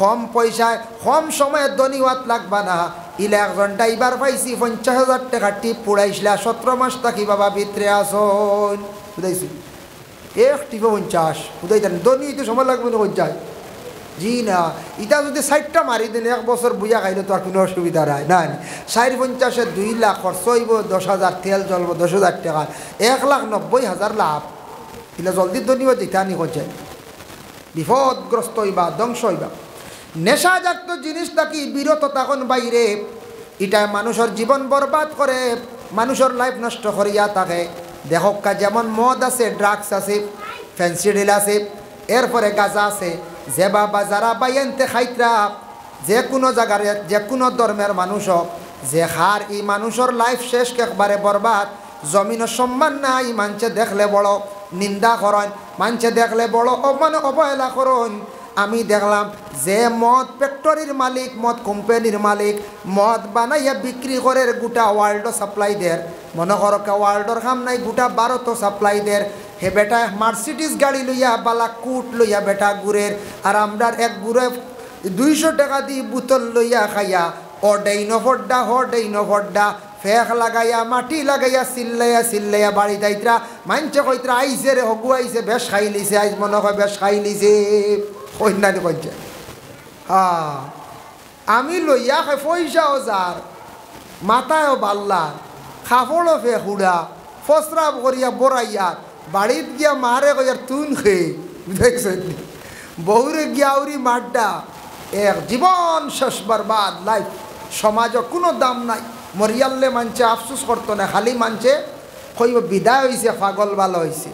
কম পয়সায় কম সময়ে ধনী হওয়াত লাগবা না। ইলে একজন ড্রাইভার পাইছি 50,000 টাকা টিপ পুড়াইছিলা, 17 মাস থাকি বাবা ভিতরে আসন, বুঝাইছি এক টিপে 50 বুঝাইতেন, ধনী তো সময় লাগবে না যায়। জি না, এটা যদি 60টা মারি দেন 1 বছর বুঝা খাইলে তো আর কোনো অসুবিধা নাই। না 4-50-এ 2 লাখ খরচ হইব, 10,000 তেল জ্বলব, 10,000 টাকা, 1,90,000 লাভ। এলে জলদি ধনীও যেটা নি হচ্ছে, বিপদগ্রস্ত হইবা, ধ্বংস হইবা। নেশাজাত জিনিস থাকি বিরত তখন বাইরে, এটা মানুষের জীবন বরবাদ করে, মানুষের লাইফ নষ্ট করিয়া থাকে। দেখকা যেমন মদ আছে, ড্রাগস আছে, ফ্যান্সিডিল আছে, এরপরে গাঁজা আছে। যে বাবা যারা বাইনতে খাইতরা, যে কোনো জায়গার যে কোনো ধর্মের মানুষ হোক, যে হার এই মানুষের লাইফ শেষ, একবারে বরবাদ। জমিনের সম্মান নাই, মানুষে দেখলে বড় নিন্দা করেন, মানুষে দেখলে বড় অবহেলা করেন। আমি দেখলাম যে মদ ফ্যাক্টরির মালিক, মদ কোম্পানির মালিক, মদ বানাইয়া বিক্রি করে গোটা ওয়ার্ল্ড সাপ্লাই দের, মনে করো ওয়ার্ল্ডর কাম নাই, গোটা ভারতও সাপ্লাই দের। হে বেটা মার্সিডিস গাড়ি লইয়া বালা কুট লইয়া বেটা গুড়ের, আর আমরা এক গুড়ে 200 টাকা দিয়ে বোতল লইয়া খাইয়া অডেইনফড্ডা ফেক লাগাইয়া, মাটি লাগাইয়া, চিল্লাইয়া বাড়ি যাইতরা। মানছে কইতরা আইসে রে হগু আইসে, বেশ খাই লিছে, আইস মনে হয় বেশ খাই লিছে, কন্যানি কইছে। হ্যাঁ আমি লইয়া খাই পয়সাও যার মাথায়ও বাল্লা খাফড়ও ফে হুড়া ফসরাব করিয়া বড়াইয়া বাড়িত গিয়া মারে কইয়ার তুন খেয়ে বুঝাইছেন বহুরে গিয়া উরি মাড্ডা এক জীবন শেষ বরবাদ লাইফ সমাজও কোনো দাম নাই মরিয়াল্লে মানছে আফসোস করতো না খালি মানছে কইব বিদায় হয়েছে পাগল ভালো হয়েছে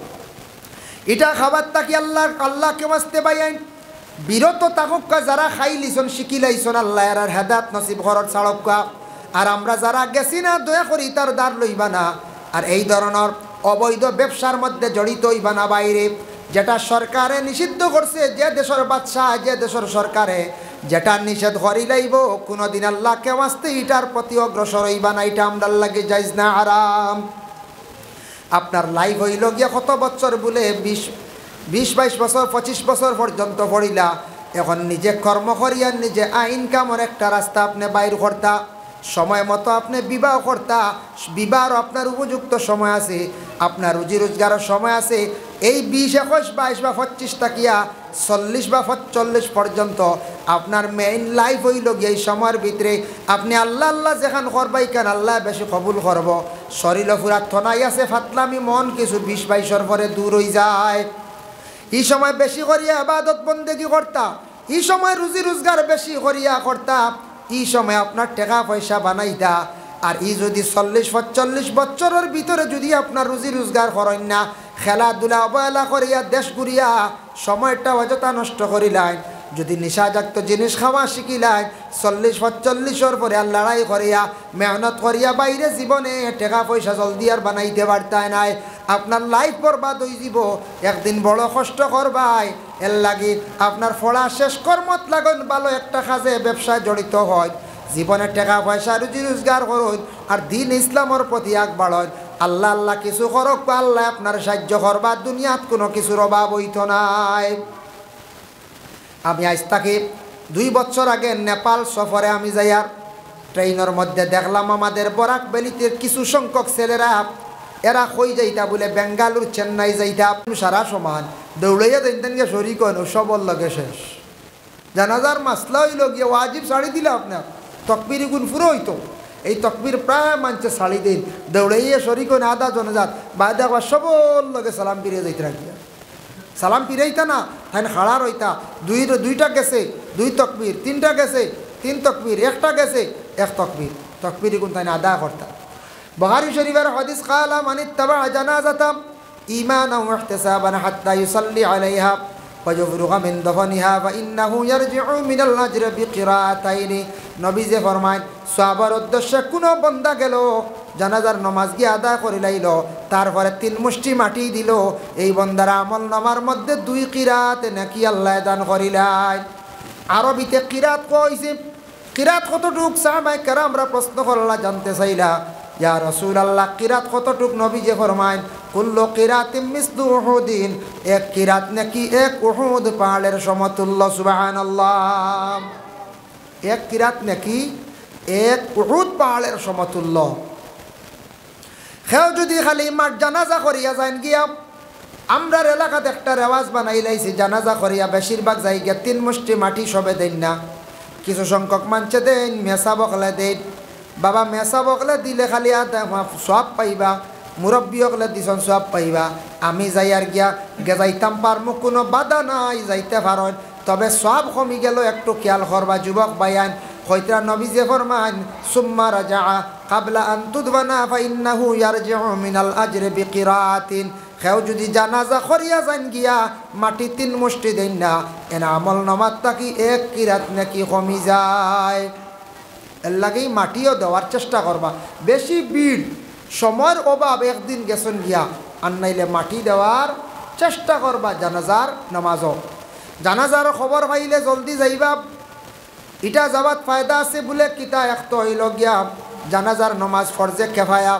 এটা খাবার তাকি আল্লাহকে বাঁচতে পাইন বিরত তাকুকা যারা খাই লিছন শিখি লাইছন আল্লাহ আর হেদাত নসিব ঘরত ছাড়কা আর আমরা যারা গেছি না দয়া করি তার দ্বার লইবা না আর এই ধরনের অবৈধ ব্যবসার মধ্যে জড়িত হইবা না বাইরে যেটা সরকারে নিষিদ্ধ করছে যে দেশের বাদশাহ যে দেশের সরকারে যেটা নিষেধ করি লাইব কোনোদিন আল্লাহকে বাঁচতে এটার প্রতি অগ্রসর হইবা না এটা আমরা লাগে যাইজ না আরাম আপনার লাইফ হইল গিয়া কত বছর বলে 20-22 বছর 25 বছর পর্যন্ত পড়িলা এখন নিজে কর্ম করিয়া নিজে ইনকামের একটা রাস্তা আপনি বাইর করতা সময় মতো আপনি বিবাহ করতা বিবাহর আপনার উপযুক্ত সময় আছে আপনার রুজি রোজগারের সময় আছে এই 20, 21, 22 বা 25 টাকিয়া 40 বা 45 পর্যন্ত আপনার মেইন লাইফ হইল গিয়ে এই সময়ের ভিতরে আপনি আল্লাহ আল্লাহ যেখান করবাই কেন আল্লাহ বেশি কবুল করব শরীর পুরা থনাই আছে ফাতলামি মন কিছু 20-22 পরে দূর হয়ে যায় এই সময় বেশি করিয়া ইবাদত বন্দেগী করতা এই সময় রুজি রোজগার বেশি করিয়া করতা এই সময় আপনার টাকা পয়সা বানাইতা আর এই যদি 40-45 বছরের ভিতরে যদি আপনার রুজি রোজগার করেন না খেলাধুলা অবহেলা করিয়া দেশ ঘুরিয়া সময়টা অযথা নষ্ট করিলেন যদি নিশাজাক্ত জিনিস খাওয়া শিখিলেন 40-45 পরে আর লড়াই করিয়া মেহনত করিয়া বাইরে জীবনে টাকা পয়সা জলদি আর বানাইতে পারতায় নাই আপনার লাইফ বরবাদ হয়ে যাব একদিন বড় কষ্ট করবাই এর লাগি আপনার পড়া শেষ কর্মত লাগুন ভালো একটা কাজে ব্যবসায় জড়িত হয় জীবনে টাকা পয়সা রুজি রোজগার করুন আর দিন ইসলামের প্রতি আগ বাড়ন আল্লাহ আল্লাহ কিছু করক আল্লাহ আপনার সাহায্য করবা দুনিয়াত কোনো কিছুর অভাব হইত নাই আমি আজ তাকে 2 বছর আগে নেপাল সফরে আমি যাইয়ার ট্রেনের মধ্যে দেখলাম আমাদের বরাক ভ্যালিতে কিছু সংখ্যক ছেলেরা এরা কই যাইতা বলে বেঙ্গালুর চেন্নাই যাইতা সারা সমান দৌড়াইয়া দিন গিয়ে শরীর কেন সবর লগে শেষ জানাজার মাসলা হইল গিয়ে ওয়াজিব শাড়ি দিলে আপনার তকবির গুণ ফুরো হইতো এই তকবির প্রায় মানছে শাড়ি দিন দৌড়াইয়া শরীর কেন আদা জনজাত বাইরে একবার সবর লগে সালাম ফিরিয়ে যাইতে রাখিয়া সালাম ফিরাইতা না তাই খাড়া রইতা দুইটা গেছে 2 তকবির 3টা গেছে 3 তকবির 1টা গেছে 1 তকবির তকবির গুণ তাই আদা করতা বুখারী শরীফের হাদিস কালা মান ইত্তাবা জানাজাতা ঈমানান ওয়া ইহতিসাবান হাত্তা ইউসাল্লি আলাইহা ওয়ায়ুফরুগা মিন দফনিহা ফাইন্নাহু ইয়ারজিউ মিনাল আজরি বিকিরাতাইনি নবী যে ফরমায় সওয়াবের উদ্দেশ্যে কোনো বান্দা গেল জানাজার নামাজ গিয়ে আদা করে লাইল তারপরে 3 মুষ্টি মাটি দিল এই বান্দার আমল নামার মধ্যে 2 কিরাত নাকি আল্লাহ দান করিলাই আরবিতে কিরাত কইছে কিরাত কতটুক সাহাবায়ে কেরামরা প্রশ্ন করলা জানতে চাইলা ইয়া রাসূলুল্লাহ কিরাত কতটুক নবী যে ফরমায় কুল্লু কিরাতিন মিসলু উহুদিন এক কিরাত নাকি এক উহুদ পাহাড়ের সমতুল্য সুবহানাল্লাহ এক কিরাত নাকি এক উহুদ পাহাড়ের সমতুল্য কেউ যদি খালি মাঠ জানাজা করিয়া যান গিয়া আমরা এলাকাতে একটা রেওয়াজ বানাই লাইছি জানাজা করিয়া বেশিরভাগ জায়গা 3 মুষ্টি মাটি সবে দেন না কিছু সংখ্যক মানছে দেন মেসা বকলে দেন বাবা মেসা বকলে দিলে খালি সব পাইবা মুরব্বী হকলে দিছন সব পাইবা আমি যাই আর গিয়া যাইতাম পারমু কোনো বাধা নাই যাইতে পারেন তবে সব কমি গেল একটু খেয়াল করবা যুবক ভাইয়ান হইতরা নবী যে ফরমান সুম্মা রাজা কাবলা আন তুদবানা ফাইন্নাহু ইয়ারজিউ মিনাল আজরি বিকিরাতিন কেউ যদি জানাজা করিয়া যান গিয়া মাটি 3 মুষ্টি দেন না এনা আমল নামাত তাকি 1 কিরাত নাকি কমি যায় এর লাগেই মাটিও দেওয়ার চেষ্টা করবা বেশি ভিড় সময়ের অভাব একদিন গেছেন গিয়া আর নাইলে মাটি দেওয়ার চেষ্টা করবা জানাজার নামাজও জানাজার খবর পাইলে জলদি যাইবা এটা যাবাত ফায়দা আছে বলে কিতা একটা হইল গিয়া জানাজার নামাজ ফরজে কেফায়া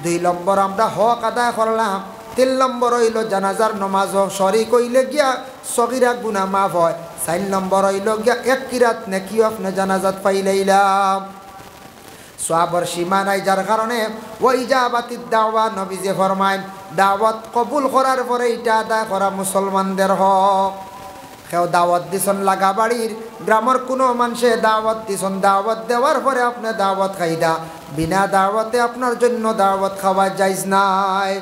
2 নম্বর আমরা হক আদায় করলাম 3 নম্বর হইল জানাজার নামাজ শরীক হইলে গিয়া সগীরা গুনাহ মাফ হয় 4 নম্বর হইল গিয়া 1 কিরাত নেকি আপনি জানাজাত পাইলাইলাম সওয়াবের সীমা নাই যার কারণে ওয়া ইজাবাতিদ দাওয়া নবী যে ফরমায় দাওয়াত কবুল করার পরে এটা আদায় করা মুসলমানদের হক কেউ দাওয়াত দিছন লাগা বাড়ির গ্রামের কোনো মানুষে দাওয়াত দিছন, দাওয়াত দেওয়ার পরে আপনি দাওয়াত খাইদা, বিনা দাওয়াতে আপনার জন্য দাওয়াত খাওয়া জায়েজ নাই।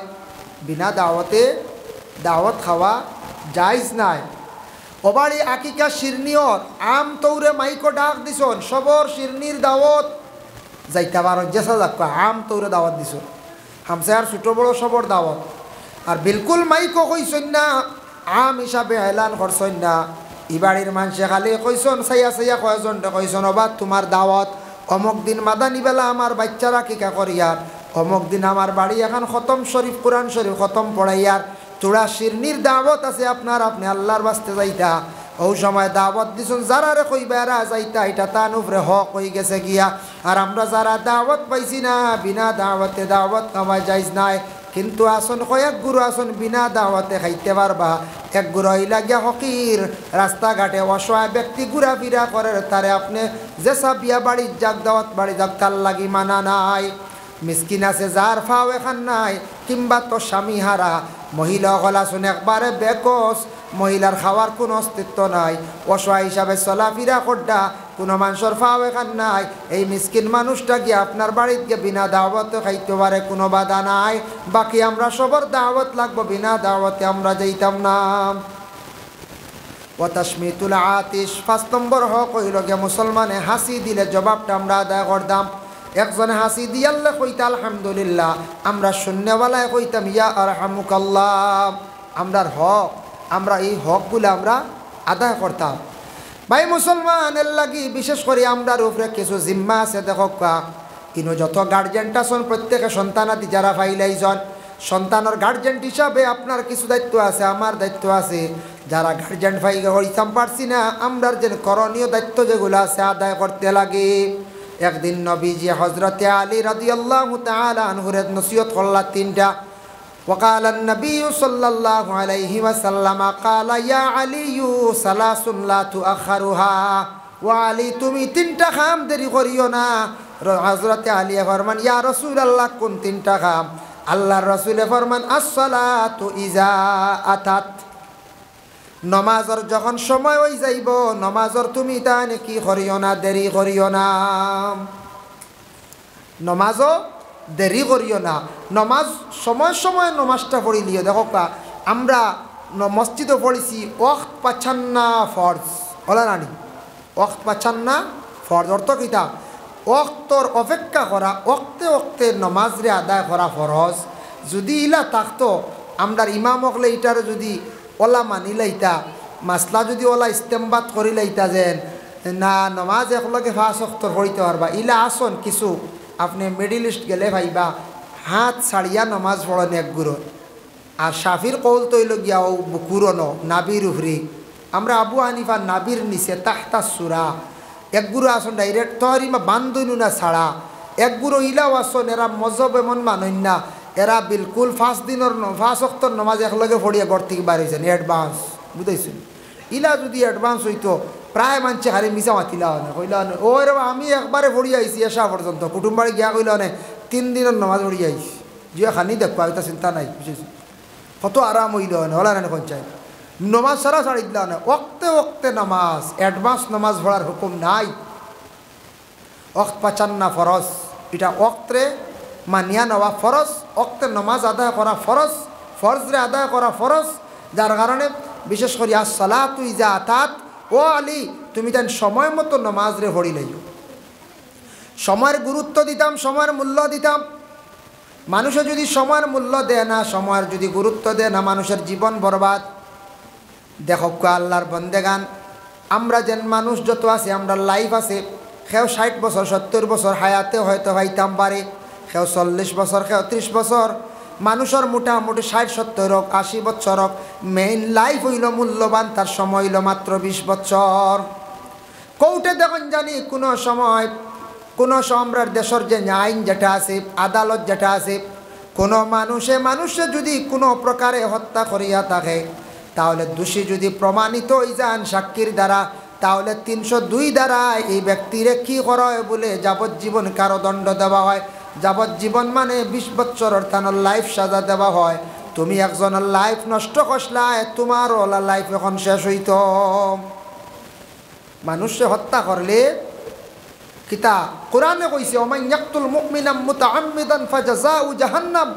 বিনা দাওয়াতে দাওয়াত খাওয়া জায়েজ নাই। ও বাড়ি আকিকা শিরনিয়র আম তৌরে মাইকো ডাক দিছন, সবর শিরনির দাওয়াত যাইতে পারো জেসা যাক আম তৌরে দাওয়াত দিছন, হামসে আর ছোটো বড়ো সবর দাওয়াত। আর বিলকুল মাইকো কইসন না, আম হিসাবে এলান করছেন না। ই বাড়ির মানুষে খালি কইসন সাইয়া সাইয়া কয়জন কইসন ওবা তোমার দাওয়াত, অমুক দিন মাদানি বেলা আমার বাচ্চারা কিকা করিয়ার, অমুক দিন আমার বাড়ি এখন খতম শরীফ কোরআন শরীফ খতম পড়াইয়ার, চূড়া শিরনির দাওয়াত আছে আপনার, আপনি আল্লাহর বাস্তে যাইতা। ও সময় দাওয়াত দিছুন যারারে কইবারা যাইতা, এটা তান উপরে হক হয়ে গেছে গিয়া। আর আমরা যারা দাওয়াত পাইছি না, বিনা দাওয়াতে দাওয়াত খাওয়া যাইজ নাই। কিন্তু আসন কয়েক গুরু আসন বিনা দাওয়াতে খাইতে পারবা। এক গুরু হইলা গিয়া ফকির, রাস্তাঘাটে অসহায় ব্যক্তি ঘুরাফিরা করে, তারে আপনি যেসা বিয়া বাড়ির যাক দাওয়াত বাড়ি যাক তার লাগি মানা নাই। মিসকিন আছে যার ফাও এখান নাই, কিংবা তো স্বামী হারা মহিলা হলা শুনে একবারে বেকস, মহিলার খাওয়ার কোনো অস্তিত্ব নাই, অসহায় হিসাবে চলাফেরা করডা, কোনো মানুষের ফাও এখান নাই। এই মিসকিন মানুষটা গিয়ে আপনার বাড়িতে গিয়ে বিনা দাওয়াতে খাইতে পারে, কোনো বাধা নাই। বাকি আমরা সবার দাওয়াত লাগবো, বিনা দাওয়াতে আমরা যাইতাম না। ওয়াতাশমিতুল আতিশ 5 নম্বর হক হইল গিয়া মুসলমানে হাসি দিলে জবাবটা আমরা আদায় করতাম। একজনে হাসি দিয়াল্লে কইতা আলহামদুলিল্লাহ, আমরা শূন্যওয়ালায় কইতাম ইয়া আরহামুকাল্লাহ। আমরার হক, আমরা এই হকগুলো আমরা আদায় করতাম। ভাই মুসলমানের লাগি বিশেষ করে আমরার উপরে কিছু জিম্মা আছে। দেখো কিন্তু যত গার্জেনটা শোন, প্রত্যেকে সন্তানাদি যারা ফাইলাইজন, সন্তানের গার্জেন হিসাবে আপনার কিছু দায়িত্ব আছে, আমার দায়িত্ব আছে। যারা গার্জেন ফাই হইতাম পারছি না, আমরার যে করণীয় দায়িত্ব যেগুলো আছে আদায় করতে লাগে। একদিন নবীজি হযরতে আলী রাদিয়াল্লাহু তাআলা আনহুর নসিহত করলা 3টা। وقال النبي صلى الله عليه وسلم قال يا علي ثلاث لا تؤخرها وعلي তুমি 3টা কাম দেরি করিও না। হযরতে আলী ফরমান ইয়া রাসূলুল্লাহ কোন 3টা কাম? আল্লাহর রাসূল ফরমান as-salatu ইজা আতাত, নমাজর যখন সময় হয়ে যাইব, নমাজর তুমি তানে কি করিও না, দেরি করিও না। নমাজও দেরি করিও না। নমাজ সময় সময় নমাজটা পড়ি লিও। দেখো আমরা মসজিদে পড়েছি ওয়াক্ত পাচ্ছান্না ফরজ, বলা নানি ওয়াক্ত পাচ্ছান্না ফরজ অর্থ কিতা? ওয়াক্তর অপেক্ষা করা, ওক্তে ওক্তে নমাজরে আদায় করা ফরজ। যদি ইলা থাকতো আমরার ইমাম হকলে ইটারে যদি ওলা মানি লাইতা, মাসলা যদি ওলা ইস্তেমবাদ করি লাইতা যেন না নমাজ একলগে 5 ওয়াক্ত পড়িতে পারবা, ইলা আসন কিছু আপনি মিডিল ইস্ট গেলে ভাইবা হাত ছাড়িয়া নমাজ পড়েন এক গুরো। আর শাফির কৌল তৈল গিয়া ও বুকুরনো নাবির উফরি, আমরা আবু হানিফা নাবির নিচে তাহতা সুরা এক গুরু আসন ডাইরেক্ট তহরিমা বান্ধনু না ছাড়া এক গুরু ইলাও আসন। এরা মজব এমন মানন না, এরা বিলকুল 5 দিনের 5 ওয়াক্তর নমাজ একলগে পড়িয়া ঘর থেকে বার হয়েছেন অ্যাডভান্স, বুঝাইছেন? ইলা যদি অ্যাডভান্স হইতো প্রায় মানছে খালি মিশা মাতিলা হয় না, কইলা ও রে আমি একবারে পড়ি আইছি এসা পর্যন্ত, কুটুম বাড়ি গিয়া কইলা নে 3 দিনের নমাজ পড়ি আইছি, যে খানি দেখবা এটা চিন্তা নাই, বুঝেছি? কত আরাম হইল না হলা না পঞ্চায়েত নমাজ সারা ছাড়ি দিলা না। ওক্তে ওক্তে নামাজ, অ্যাডভান্স নামাজ পড়ার হুকুম নাই। ওক্ত পাচান্না ফরজ, এটা ওক্তরে মানিয়া নেওয়া ফরজ, ওক্তে নমাজ আদায় করা ফরজ, ফরজরে আদায় করা ফরজ। যার কারণে বিশেষ করে as-salatu ইজা আতাত, ও আলী তুমি তাই সময় মতো নমাজরে পড়ি লাইও। সময়ের গুরুত্ব দিতাম, সময়ের মূল্য দিতাম। মানুষে যদি সময়ের মূল্য দেয় না, সময়ের যদি গুরুত্ব দেয় না, মানুষের জীবন বরবাদ। দেখো আল্লাহর বন্দেগান, আমরা যেন মানুষ যত আছে, আমরা লাইফ আছে, কেউ 60 বছর 70 বছর হায়াতে হয়তো হইতাম পারে, কেউ 40 বছর, কেউ 30 বছর। মানুষের মোটামুটি 60-70 হোক 80 বছর হোক, মেইন লাইফ হইল মূল্যবান, তার সময় হইল মাত্র 20 বছর। কোর্টে দেখুন জানি কোনো সময় আমরা দেশের যে আইন যেটা আছে, আদালত যেটা আছে, কোনো মানুষে যদি কোনো প্রকারে হত্যা করিয়া থাকে, তাহলে দোষী যদি প্রমাণিত হয়ে যান সাক্ষীর দ্বারা, তাহলে 302 দ্বারা এই ব্যক্তিরে কি করা হয় বলে যাবজ্জীবন কারাদণ্ড দেওয়া হয়। যাবজ্জীবন মানে 20 বছর অর্থাৎ লাইফ সাজা দেওয়া হয়। তুমি একজনের লাইফ নষ্ট করলাই, তোমার ওলা লাইফ এখন শেষ হইত। মানুষে হত্যা করলে কিতা কোরআনে কইছে, ওমান ইয়াকতুল মুমিনাম মুতাআম্মিদান ফাজাযাউ জাহান্নাম।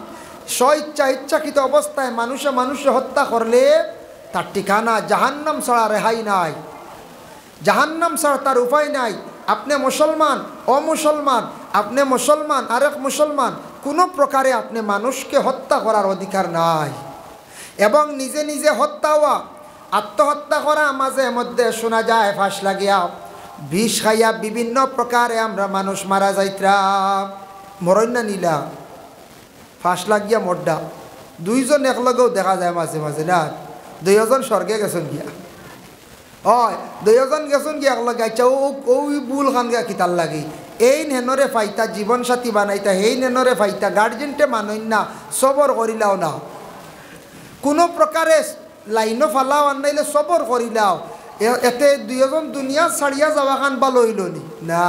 ইচ্ছাকৃত অবস্থায় মানুষে হত্যা করলে তার ঠিকানা জাহান্নাম ছাড়া রেহাই নাই, জাহান্নাম ছাড়া তার উপায় নাই। আপনি মুসলমান, অমুসলমান, আপনি মুসলমান আরেক মুসলমান, কোনো প্রকারে আপনি মানুষকে হত্যা করার অধিকার নাই। এবং নিজে নিজে হত্যা হওয়া, আত্মহত্যা করা মাঝে মধ্যে শোনা যায়, ফাঁস লাগিয়া বিষ খাইয়া বিভিন্ন প্রকারে আমরা মানুষ মারা যাইতাম। মরণ্যা নীলা ফাঁস লাগিয়া মরডা, দুইজন একলগেও দেখা যায় মাঝে মাঝে না, দুইজন স্বর্গে গেছেন গিয়া, হয় দুইজন গেছেন গিয়া একলগে। আচ্ছা ওই বুল খান গিয়া কিতার লাগি এই নেনরে ফাইতা জীবনসাথী বানাইতা, এই নেনরে ফাইতা গার্জেনটে মানই না, সবর করিলাও না, কোনো প্রকারে লাইনও ফালাও আর নাইলে সবর করিলাও। এতে দুইজন দুনিয়া ছাড়িয়া যাওয়া খান ভালো হইল নি না,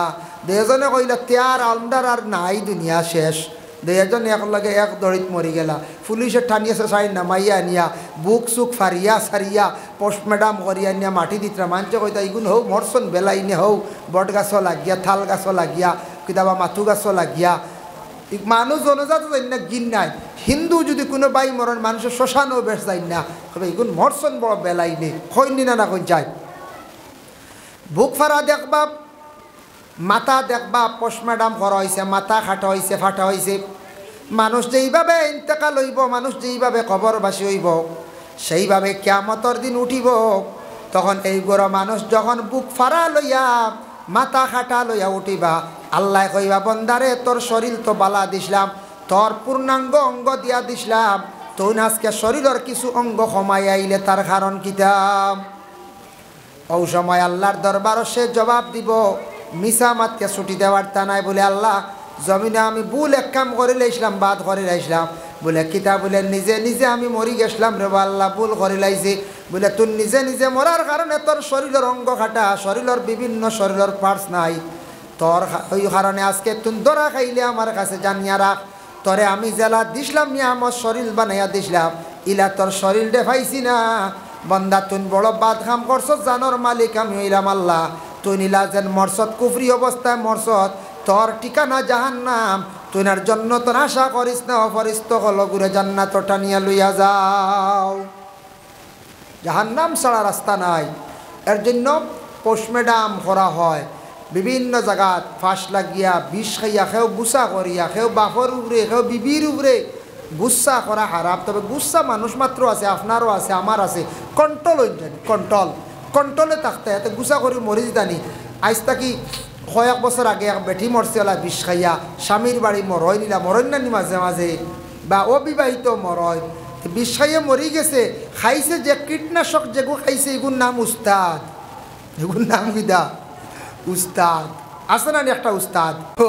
দুইজনে কইলা তেয়ার আলমদার আর নাই, দুনিয়া শেষ। দুইজন একলগে এক দড়িত মরি গেলা, পুলিশে টানিয়েছে সাইড নামাইয়া আনিয়া বুক চুক ফারিয়া সারিয়া পোস্টমেডাম করিয়া নিয়া মাটি দিতরা। মানছে কইতা ইগুন হৌ মরসন বেলাইনে হৌ বট গাছও লাগিয়া, থাল গাছও লাগিয়া, কিতাবা মাথু গাছও লাগিয়া। মানুষ জনজাত যাই না গিন নাই, হিন্দু যদি কোনো বাই মরণ মানুষের শ্মশানও বেশ যাই না, তবে ইগুন মরসন বড় বেলাইনে খৈনি না কই যায়। বুক ফারা দেখবা, মাথা দেখবা পোস্টমেডাম করা হয়েছে, মাথা খাটা হয়েছে, ফাটা হয়েছে। মানুষ যেইভাবে ইন্তেকাল হইব, মানুষ যেইভাবে কবরবাসী হইব, সেইভাবে কিয়ামতের দিন উঠিব। তখন এই গড় মানুষ যখন বুক ফারা লইয়া মাথা খাটা লইয়া উঠিবা, আল্লাহ কইবা বন্দারে তোর শরীর তো বালা দিছিলাম, তোর পূর্ণাঙ্গ অঙ্গ দিয়া দিছিলাম, তুই আজকে শরীরের কিছু অঙ্গ কমাই আইলে তার কারণ কিতাম। ওই সময় আল্লাহর দরবারও সে জবাব দিব, মিশা মাতকে ছুটি দেওয়ার তা নাই। বলে আল্লাহ জমিনে আমি ভুল এক কাম করে লাইছিলাম, বাদ করে লাইছিলাম। বলে কিতা? বলে নিজে নিজে আমি মরি গেছিলাম রে আল্লাহ, ভুল করে লাইছি। বলে তুই নিজে নিজে মরার কারণে তোর শরীরের অঙ্গ খাটা, শরীরের বিভিন্ন শরীরের পার্টস নাই, তোর ওই কারণে আজকে তুই ধরা খাইলে আমার কাছে জানিয়া রাখ, তোরে আমি জেলা দিছিলাম নিয়ে আমার শরীর বানাইয়া দিছিলাম, ইলা তোর শরীর দেখাইছি না। বন্দা তুই বড় বাদ কাম করছত, জানোর মালিক আমি হইলাম আল্লাহ। তুই নিলা যেন মরসত কুফরি অবস্থায় মরসত, তোর ঠিকানা জাহান্নাম। তুই আর জন্নত আশা করিস না, অপরিস্ত হলো ঘুরে জান্নাত টানিয়া লইয়া যাও। জাহান্নাম ছাড়া রাস্তা নাই। এর জন্য পোস্টমেডাম করা হয় বিভিন্ন জায়গাত, ফাঁস লাগিয়া বিষ খাইয়া, খেও গুসা করিয়া, খেও বাপর উপরে, খেও বিবির উপরে গুসা করা হারাম। তবে গুসা মানুষ মাত্র আছে, আপনারও আছে, আমার আছে। কন্ট্রোল হয়ে যান, কন্ট্রোলে থাকতে এতে গুসা করি মরি জানি। আজ তাকি কয়েক বছর আগে এক বেটি মরছে ওলা বিষ খাইয়া, স্বামীর বাড়ি মরয় নিলা, মরণ নানি মাঝে মাঝে, বা অবিবাহিত মরয়, বিষ খাইয়ে মরি গেছে। খাইছে যে কীটনাশক যেগুলো খাইছে, এগুর নাম উস্তাদ। এগুর নাম কিদা? উস্তাদ। আছে না একটা উস্তাদ, ও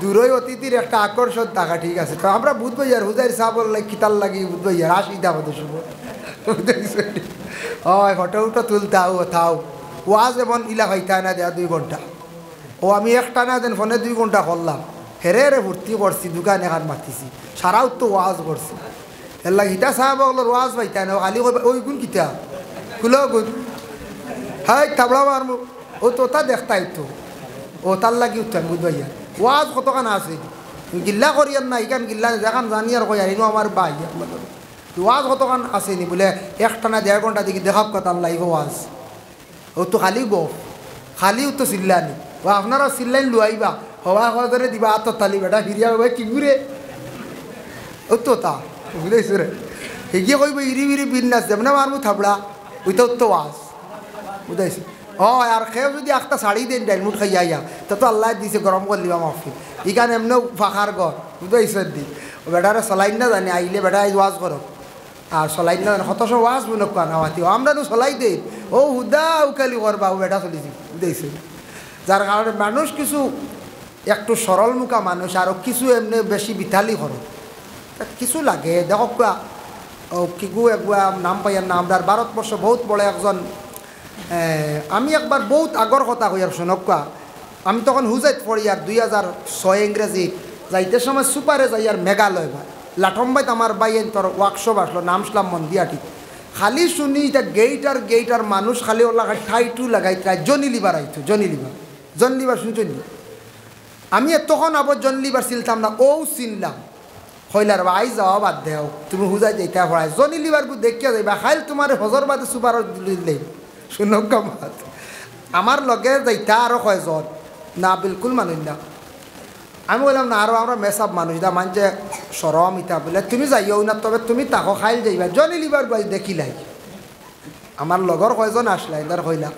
দূরই অতিথির একটা আকর্ষণ থাকা, ঠিক আছে। তো আমরা বুঝবো ইয়ার হুজাইর সাহ বললে কিতাল লাগি, বুঝবো ইয়ার আসিদা হতো শুভ। হয় ফটো উটো তুলতাও থাও, ওয়াজ এমন ইলা হইতা না দেয়া 2 ঘন্টা। ও আমি একটা না দেন ফোনে 2 ঘন্টা করলাম, হেরে রে ভর্তি করছি, দোকান এখান মাতিছি, সারাও তো ওয়াজ করছি। এর লাগে হিটা সাহেব ওগুলোর ওয়াজ পাইতা না, খালি ওই গুণ কিতা খুলো গুণ, হাই থাবড়া মারমু, ও তোতা দেখতাই তো, ও তার লাগি উঠান বুঝবাই। ওয়াজ কতখান আছে, গিল্লা করিয়ার না, ইখান গিল্লা যেখান জানি আর কই আনিনো আমার বাই। ওয়াজ কতখান আসেনি বলে একটা না 1.5 ঘন্টা দেখি দেখাব কথা লাইভ ওয়াজ। ও তো খালি গপ, খালিও তো চিল্লানি, ও আপনারা চিল্লাইন লুয়াইবা, হওয়া হওয়া ধরে দিবা আত তালি বেটা ফিরিয়া ভাই কি ঘুরে, ও তো তা বুঝেছ রে। এগিয়ে কইব ইরি বিরি বিন্যাস যেমন মারমু থাবড়া, ওইটা তো ওয়াজ বুঝাইছে। হয় আর খেয়েও যদি একটা শাড়ি দেন ডাইলমুট খাইয়া ইয়া, তা তো আল্লাহ দিছে গরম করে দিবা মাফি। ইখান এমনিও ফাঁকার ঘর বুঝাইছে দি, বেটারে চলাইন না জানি, আইলে বেটা ওয়াজ করো, আর চলাইন না জানি হতাশ ওয়াজ বুনক কোয়া নামাতি, আমরা তো চলাই দেই, ও হুদা উকালি করবা, ও বেটা চলিছি বুঝাইছে। যার কারণে মানুষ কিছু একটু সরল মুখা মানুষ, আরও কিছু এমনি বেশি বিতালি করো, কিছু লাগে। দেখো কোয়া ও কিগু এগুয়া নাম পাইয়ার না, আমরা ভারতবর্ষ বহুত বড় একজন, আমি একবার বহুত আগর কথা কই আর শোনকা, আমি তখন হুজাইত পড়ি আর 2006 ইংরেজি যাইতে সময় সুপারে যাই আর মেঘালয় ভাই, লাঠম্বাইত আমার বাইন তোর ওয়ার্কশপ আসলো নাম শুনলাম মন্দিয়াটি খালি শুনি এটা গেইটার মানুষ খালি ও লাগাই ঠাইটু লাগাইতে জনি লিভার আইতো জনি লিভার শুনছেন আমি তখন আবার জন লিভার চিনতাম না ও চিনলাম হইলার আই যাওয়া বাদ দেও তুমি হুজাই যাইতে পড়াই জনি লিভার দেখিয়া যাইবা খাইল তোমার হজর বাদে সুপার দিলে শুনক কামাত আমার লগে যাইতা আরো কয়জন না বিলকুল মানুষ না আমি বললাম না আরো আমরা মেসাব মানুষ দা মানছে সরম ইতা বলে তুমি যাইও না তবে তুমি তাকো খাইল যাইবা জনি লিভার দেখিলাই আমার লগর কয়জন আসলাই তার কইলা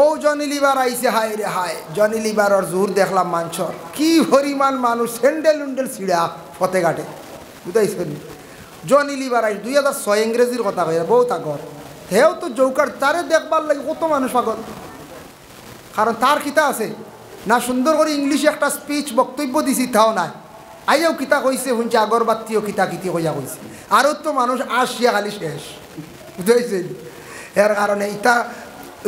ও জনি লিভার আইসে হায় রে হায় জনি লিভারর জোর দেখলাম মাংসর কি পরিমাণ মানুষ স্যান্ডেল উন্ডেল ছিড়া ফতে ঘাটে বুঝাইছেন জনি লিভার আই 2006 ইংরেজির কথা কইরা বহুত আগর হেও তো জৌকার তারে দেখবার লাগে কত মানুষ পাগল কারণ তার কিতা আছে না সুন্দর করে ইংলিশে একটা স্পিচ বক্তব্য দিছি তাও নাই আইও কিতা কইছে শুনছে আগরবাত্তিও কিতা কিতি কইয়া কইছে আরও তো মানুষ আসিয়া খালি শেষ বুঝাইছেন এর কারণে ইটা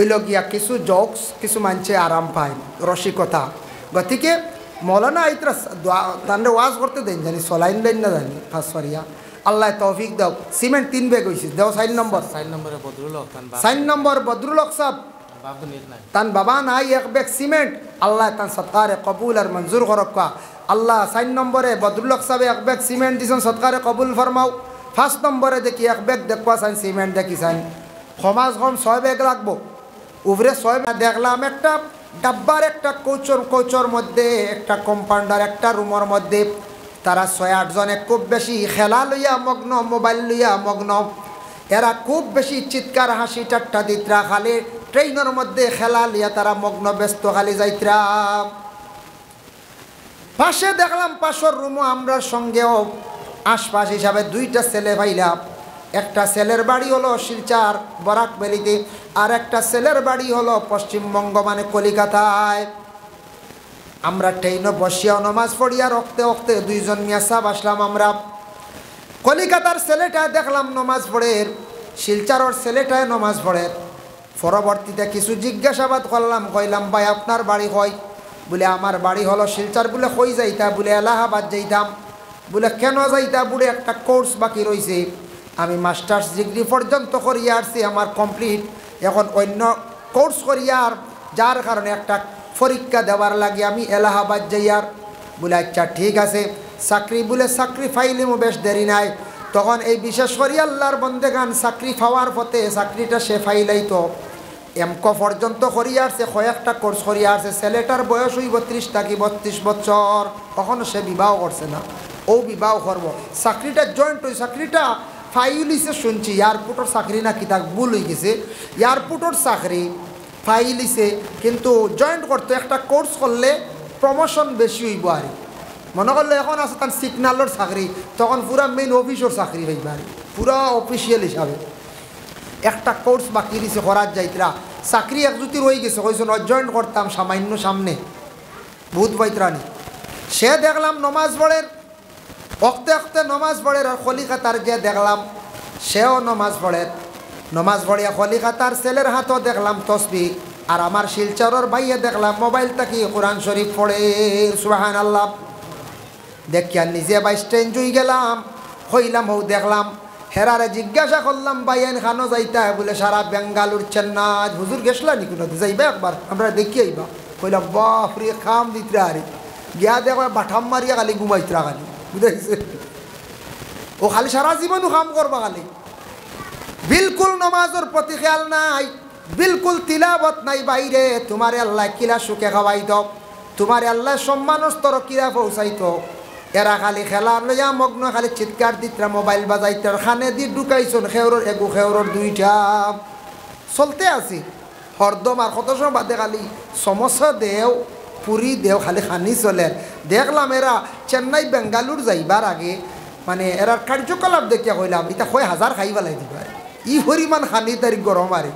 ওইল গিয়া কিছু জোকস কিছু মানুষে আরাম পায় রসিকতা গতিকে মৌলানা আইতরা তান্ডে ওয়াজ করতে দেন জানি চলাইন দেন না জানি খাস করিয়া আল্লাহ তৌফিক দাও সিমেন্ট 3 ব্যাগ হয়েছে দেও 4 নম্বর 4 নম্বর বদরুল হক সাহেব তান বাবা নাই 1 ব্যাগ সিমেন্ট আল্লাহ তান সৎকারে কবুল আর মঞ্জুর করক্কা আল্লাহ 4 নম্বরে বদরুল হক সাহেব 1 ব্যাগ সিমেন্ট দিছেন সৎকারে কবুল ফরমাও 5 নম্বরে দেখি 1 ব্যাগ দেখবা চাই সিমেন্ট দেখি চাই সমাজ কম 6 ব্যাগ লাগবো উপরে 6 দেখলাম একটা ডাব্বার একটা কোচর মধ্যে একটা কম্পাউন্ডার একটা রুমের মধ্যে তারা 6-8 জনে খুব বেশি খেলা লইয়া মগ্ন মোবাইল লইয়া মগ্ন এরা খুব বেশি চিৎকার হাসি ঠাট্টা দিতরা খালি ট্রেনের মধ্যে খেলা লইয়া তারা মগ্ন ব্যস্ত খালি যাইতরা পাশে দেখলাম পাশের রুমও আমরার সঙ্গেও আশপাশ হিসাবে 2টা ছেলে ভাইলাম একটা ছেলের বাড়ি হলো শিলচর বরাকবেলিতে আর একটা ছেলের বাড়ি হলো পশ্চিমবঙ্গ মানে কলিকাতায় আমরা ট্রেনে বসিয়া নমাজ পড়িয়া রক্তে রক্তে 2 জন মিয়া সাহেব আসলাম আমরা কলিকাতার ছেলেটা দেখলাম নমাজ পড়ে শিলচরের ছেলেটায় নমাজ পড়ে পরবর্তীতে কিছু জিজ্ঞাসাবাদ করলাম কইলাম ভাই আপনার বাড়ি কই বলে আমার বাড়ি হলো শিলচর বলে কই যাইতা বলে এলাহাবাদ যাইতাম বলে কেন যাইতা বলে একটা কোর্স বাকি রইছে আমি মাস্টার্স ডিগ্রি পর্যন্ত করিয়া আসছি আমার কমপ্লিট এখন অন্য কোর্স করিয়ার যার কারণে একটা পরীক্ষা দেওয়ার লাগে আমি এলাহাবাদ যাইয়ার বলে আচ্ছা ঠিক আছে চাকরি বলে চাকরি ফাইলিমও বেশ দেরি নাই তখন এই বিশেষ করে আল্লাহর বন্দেগান চাকরি পাওয়ার পথে চাকরিটা সে ফাইলাই তো এমকো পর্যন্ত করিয়া আসছে কয়েকটা কোর্স করিয়া আসছে ছেলেটার বয়স হইব 30 থেকে 32 বছর কখনো সে বিবাহ করছে না ও বিবাহ করবো চাকরিটা জয়েন্ট ওই চাকরিটা ফাইলিছে শুনছি এয়ারপোর্টের চাকরি না কি তাক ভুল হয়ে গেছে এয়ারপোর্টের চাকরি ফাইলিছে কিন্তু জয়েন্ট করতে একটা কোর্স করলে প্রমোশন বেশি হইব আর মনে করলে এখন আছে তার সিগনালের চাকরি তখন পুরা মেইন অফিসের চাকরি হইব আর পুরা অফিসিয়াল হিসাবে একটা কোর্স বাকি দিছে করার যাইতরা চাকরি একজুতি রয়ে গেছে কইজন জয়েন্ট করতাম সামান্য সামনে ভূত বাইত্রানি সে দেখলাম নমাজ পড়ের অক্তে অক্তে নমাজ পড়ের আর কলিকাতার যে দেখলাম সেও নমাজ পড়িয়া কলিকাতার ছেলের হাতও দেখলাম তসবি আর আমার শিলচরের ভাইয়ে দেখলাম মোবাইল থাকি কোরআন শরীফ পড়ে সুবহানাল্লাহ দেখিয়া নিজে বাই স্টেঞ্জ হয়ে গেলাম হইলাম হৌ দেখলাম হেরারে জিজ্ঞাসা করলাম বাইন খানো যাইতা বলে সারা বেঙ্গালুর চেন্নাই হুজুর গেছলা নি কোনো যাইবা একবার আমরা দেখি আইবা কইলাম বাপরে খাম দিতরা আরে গিয়া দেখো বাঠাম মারিয়া খালি ঘুমাইতরা খালি বুঝাইছে ও খালি সারা জীবনও কাম করবা খালি বিলকুল নমাজের প্রতি খেয়াল নাই বিলকুল তিলাবত নাই বাইরে তোমারে আল্লাহ কিলা সুখে খাওয়াই দাও তোমারে আল্লাহ সম্মান স্তর কিরা পৌঁছাইতো এরা খালি খেলা লইয়া মগ্ন খালি চিৎকার দিতরা মোবাইল বাজাইতরা খানে দি ঢুকাইছন খেউরর এগু খেউরর 2টা চলতে আছি হরদম আর কত সময় বাদে খালি সমস্যা দেও পুরী দেও খালি খানি চলে দেখলাম এরা চেন্নাই বেঙ্গালুর যাইবার আগে মানে এরার কার্যকলাপ দেখিয়া কইলাম এটা 1000 খাই পেলাই দিবা ই হরিমান খানি তারিখ গরম আরে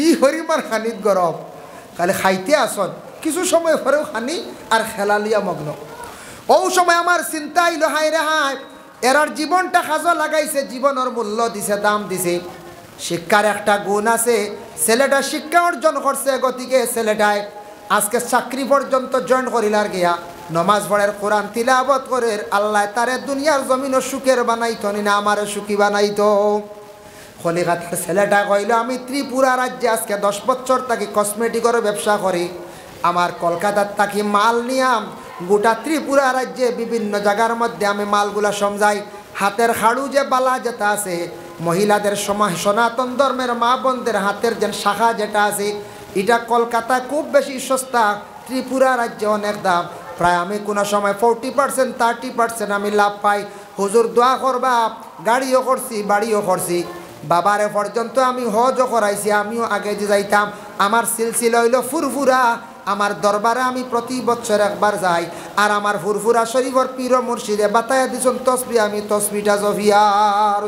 ই হরিমান খানিত গরম খালি খাইতে আসন কিছু সময় পরেও খানি আর খেলা লিয়া মগ্ন ও সময় আমার চিন্তা আইল হাই রে হাই এরার জীবনটা কাজে লাগাইছে জীবনের মূল্য দিছে দাম দিছে শিক্ষার একটা গুণ আছে ছেলেটা শিক্ষা অর্জন করছে গতিকে ছেলেটায় আজকে চাকরি পর্যন্ত জয়েন করিলার গিয়া নমাজ পড়ের কোরআন তিলাবত করে আল্লাহ তারে দুনিয়ার জমিনও সুখের বানাইতো না আমারে সুখী বানাইতো। কলিকাতার ছেলেটা কইল আমি ত্রিপুরা রাজ্যে আজকে 10 বছর থাকি কসমেটিকের ব্যবসা করি। আমার কলকাতার থাকি মাল নিয়াম গোটা ত্রিপুরা রাজ্যে বিভিন্ন জায়গার মধ্যে আমি মালগুলা সমজাই। হাতের হাড়ু যে বালা যেটা আছে মহিলাদের সনাতন ধর্মের মা বোনদের হাতের যে শাখা যেটা আছে এটা কলকাতায় খুব বেশি সস্তা, ত্রিপুরা রাজ্যে অনেক দাম। প্রায় আমি কোনো সময় 40% 30% আমি লাভ পাই। হুজুর দোয়া করবা, গাড়িও করছি বাড়িও করছি, বাবারে পর্যন্ত আমি হজও করাইছি। আমিও আগে যে যাইতাম, আমার সিলসিলা হইল ফুরফুরা। আমার দরবারে আমি প্রতি বছর একবার যাই। আর আমার ফুরফুরা শরীফর পীর মুর্শিদে বাতায়া দিছুন তসবি, আমি তসবিটা জফিয়ার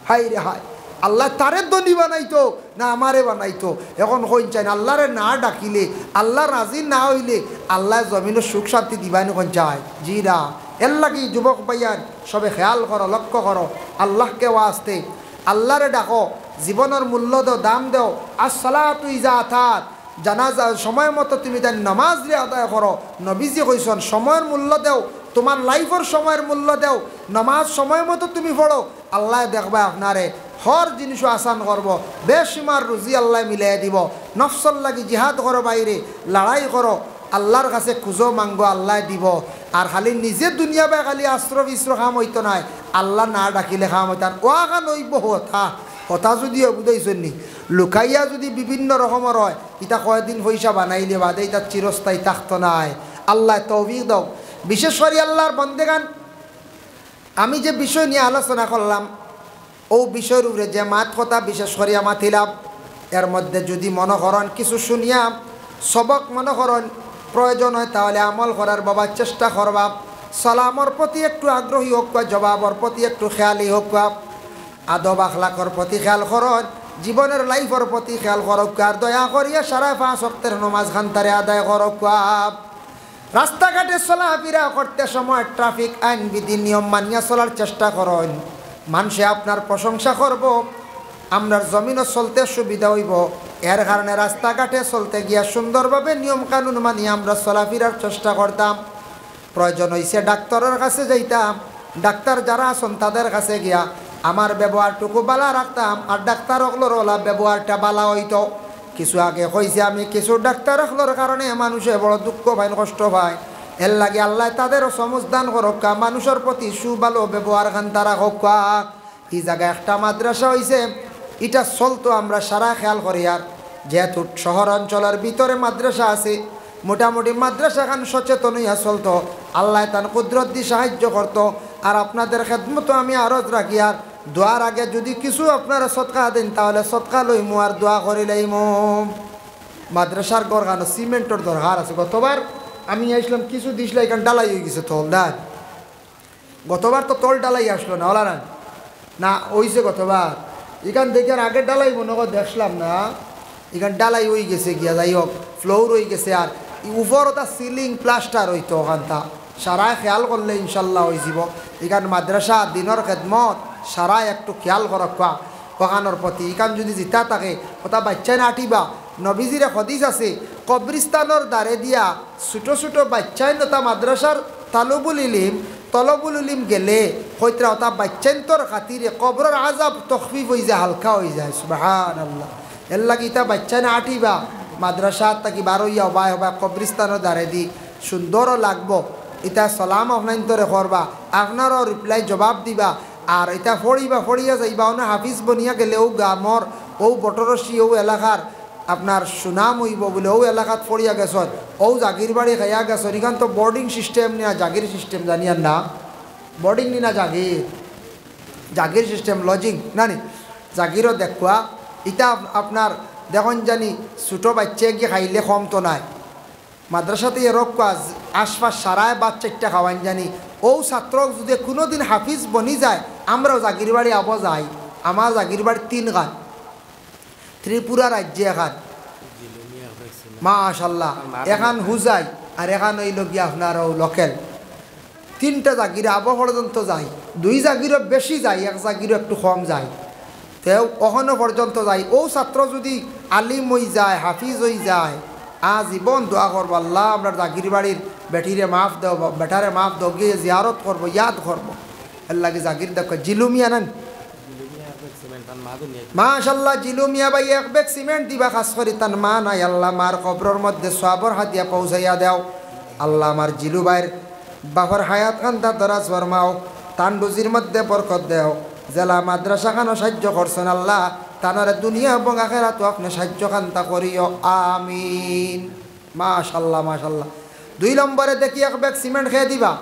হাই রে হাই। আল্লাহ তারে ধনী বানাইতো না আমারে বানাইতো? এখন হইন চাই না আল্লাহরে না ডাকিলে, আল্লাহ রাজি না হইলে আল্লাহ জমিনের সুখ শান্তি দিবানি কোন চায়? জি না। এর লাগি যুবক ভাইয়ান সবে খেয়াল করো, লক্ষ্য করো, আল্লাহকে ওয়াস্তে আল্লাহরে ডাকো, জীবনের মূল্য দেও, দাম দেও। আসসালাতু ইজা আতাত, জানাজা সময় মতো তুমি তাই নামাজ রে আদায় করো। নবীজি কইছেন সময়ের মূল্য দেও, তোমার লাইফের সময়ের মূল্য দেও, নামাজ সময় মতো তুমি পড়ো, আল্লাহ দেখবে আপনারে হর জিনিসও আসান করব, বেসীমার রুজি আল্লাহ মিলাই দিব। নফসল লাগি জিহাদ করো, বাইরে লড়াই করো, আল্লাহর কাছে খুঁজো মাঙ্গো, আল্লাহ দিব। আর খালি নিজে দুনিয়া বা খালি আশ্র বিশ্র খাম হইতো নাই, আল্লাহ না ডাকিলে খাম হইতান। ওয়াখান হইব হতা হতা যদিও বুঝাইছেন নি, লুকাইয়া যদি বিভিন্ন রকমের হয় ইটা কয়েকদিন পয়সা বানাইলে বাদে ইটা চিরস্থায়ী থাকতো নাই। আল্লাহ তৌফিক দাও। বিশেষ করে আল্লাহর বন্দেগান, আমি যে বিষয় নিয়ে আলোচনা করলাম ও বিষয়ের উপরে যে মাত কথা বিশেষ করে মাতিলাম, এর মধ্যে যদি মনে করেন কিছু শুনিয়া সবক মনে করেন প্রয়োজন হয় তাহলে আমল করার বাবা চেষ্টা করবা। সালামর প্রতি একটু আগ্রহী হোক, জবাবর প্রতি একটু খেয়ালি হোক, আদব আখলাকর প্রতি খেয়াল করন, জীবনের লাইফের প্রতি খেয়াল করক। আর দয়া করিয়া সারা 5 ওয়াক্তের নামাজ খানতারে আদায় করক। রাস্তাঘাটে চলাফেরা করতে সময় ট্রাফিক আইন বিধি নিয়ম মানিয়া চলার চেষ্টা করেন। মানুষে আপনার প্রশংসা করব, আমরার জমিনও চলতে সুবিধা হইব। এর কারণে রাস্তাঘাটে চলতে গিয়া সুন্দরভাবে নিয়ম কানুন মানিয়ে আমরা চলাফেরার চেষ্টা করতাম। প্রয়োজন হইছে ডাক্তারের কাছে যাইতাম, ডাক্তার যারা আছেন তাদের কাছে গিয়া আমার ব্যবহারটুকু বালা রাখতাম, আর ডাক্তার অগলোর ওলা ব্যবহারটা বালা হইতো। কিছু আগে হয়েছে আমি কিছু ডাক্তার অগলোর কারণে মানুষে বড় দুঃখ পায়, কষ্ট পায়। এর লাগে আল্লাহ তাদেরও সমজদান করক্কা, মানুষের প্রতি সুভালো ব্যবহার খান তারা হোক্কা। এই জায়গায় একটা মাদ্রাসা হয়েছে, এটা চলতো আমরা সারা খেয়াল করি। আর যেহেতু শহর অঞ্চলের ভিতরে মাদ্রাসা আছে, মোটামুটি মাদ্রাসা খান সচেতন হইয়া চলতো। আল্লাহ তান কুদরত দিয়ে সাহায্য করতো। আর আপনাদের খেদমত আমি আরজ রাখি, আর দোয়ার আগে যদি কিছু আপনারা সৎকা দেন তাহলে সৎকা লইমু আর দোয়া করি লাইমু। মাদ্রাসার গড় গানো সিমেন্টের দরকার আছে। গতবার আমি আসলাম কিছু দিসলে এখানে ডালাই হয়ে গেছে তল ডাল, গতবার তো তল ডালাই আসলো না, ওলা না ওইছে গতবার। এখান দেখে আর আগে ডালাই মনে করে দেখলাম না, এখানে ডালাই হয়ে গেছে গিয়া, যাই হোক ফ্লোর হয়ে গেছে। আর উপরও তার সিলিং প্লাস্টার হইতো ওখানটা, সারা খেয়াল করলে ইনশাল্লাহ হয়ে যাব। এখান মাদ্রাসা দিনের খেদমত সারা একটু খেয়াল করক ওখানোর প্রতি। এখান যদি জিতা থাকে ওটা বাচ্চাই না আটিবা। নবীজিরে হদিস আছে, কবরিস্তানোর দ্বারে দিয়া ছোটো ছোটো বাচ্চাই নতা মাদ্রাসার তলবুল ইলিম গেলে হইতরা ওটা বাচ্চাইন্তর খাতিরে কবরের আজাব তখফিফ হয়ে যায়, হালকা হয়ে যায়। সুবহানাল্লাহ। এর লাগে ইটা বাচ্চাই না আটিবা, মাদ্রাসা তাকি বার হইয়া হবাই হবা কবরিস্তানোর দ্বারে দি সুন্দরও লাগবো। এটা সালাম আপনার করবা, আপনারও রিপ্লাই জবাব দিবা। আর এটা ফড়িয়া যাইবা না হাফিজ বনিয়া গেলে ও গ্রামর ও বটরসি ও এলাকার আপনার সুনাম হইব বলে ও এলাকাত ফড়িয়া গেছন, ও জাগির বাড়ি খাইয়া গেছন। এখান তো বোর্ডিং সিস্টেম নিনা জাগির সিস্টেম জানিয়ার না, বোর্ডিং নিনা জাগির সিস্টেম লজিং না নি জাগিরও দেখুয়া। এটা আপনার দেখুন জানি ছোটো বাচ্চা গিয়ে খাইলে কম তো নাই। মাদ্রাসাতে এরক কাজ আশপাশ সারায় বাচ্চাটা খাওয়ান জানি। ও ছাত্র যদি কোনো দিন হাফিজ বনি যায়, আমরাও জাগির বাড়ি আবো যাই। আমার জাগির বাড়ি 3 গান, ত্রিপুরা রাজ্যে এখান মাশাল্লাহ, এখান হুজাই আর এখান হইল গিয়ে আপনার লোকেল। 3টা জাগিরে আবো পর্যন্ত যাই, 2 জাগিরও বেশি যায়, 1 জাগিরও একটু কম যায়। তেও ওখানো পর্যন্ত যাই। ও ছাত্র যদি আলিম হয়ে যায়, হাফিজ হয়ে যায়, আজীবন দোয়া করবো আল্লাহ আমরা জাকির বাড়ির বেটিরে মাফ দাও বেটারে মাফ দাও গিয়ে জিয়ারত করবো ইয়াদ করবো আল্লাহ কি জাকির দেখো জিলুমিয়া নেন মাশাল্লাহ জিলুমিয়া ভাই এক ব্যাগ সিমেন্ট দিবা খাস করি তান মা নাই আল্লাহ মার কবরের মধ্যে সবর হাতিয়া পৌঁছাইয়া দেও আল্লাহ আমার জিলু ভাইয়ের বাপর হায়াত খান্তা দরাজ ফরমাও তান রুজির মধ্যে বরকত দেও জেলা মাদ্রাসা খানো সাহায্য করছেন আল্লাহ তানরে দুনিয়া এবং আখেরাত আপনি সাহায্য খান্তা করিও আমিন মাশাল্লাহ মাশাল্লাহ 2 নম্বরে দেখি এক ব্যাগ সিমেন্ট খেয়ে দিবা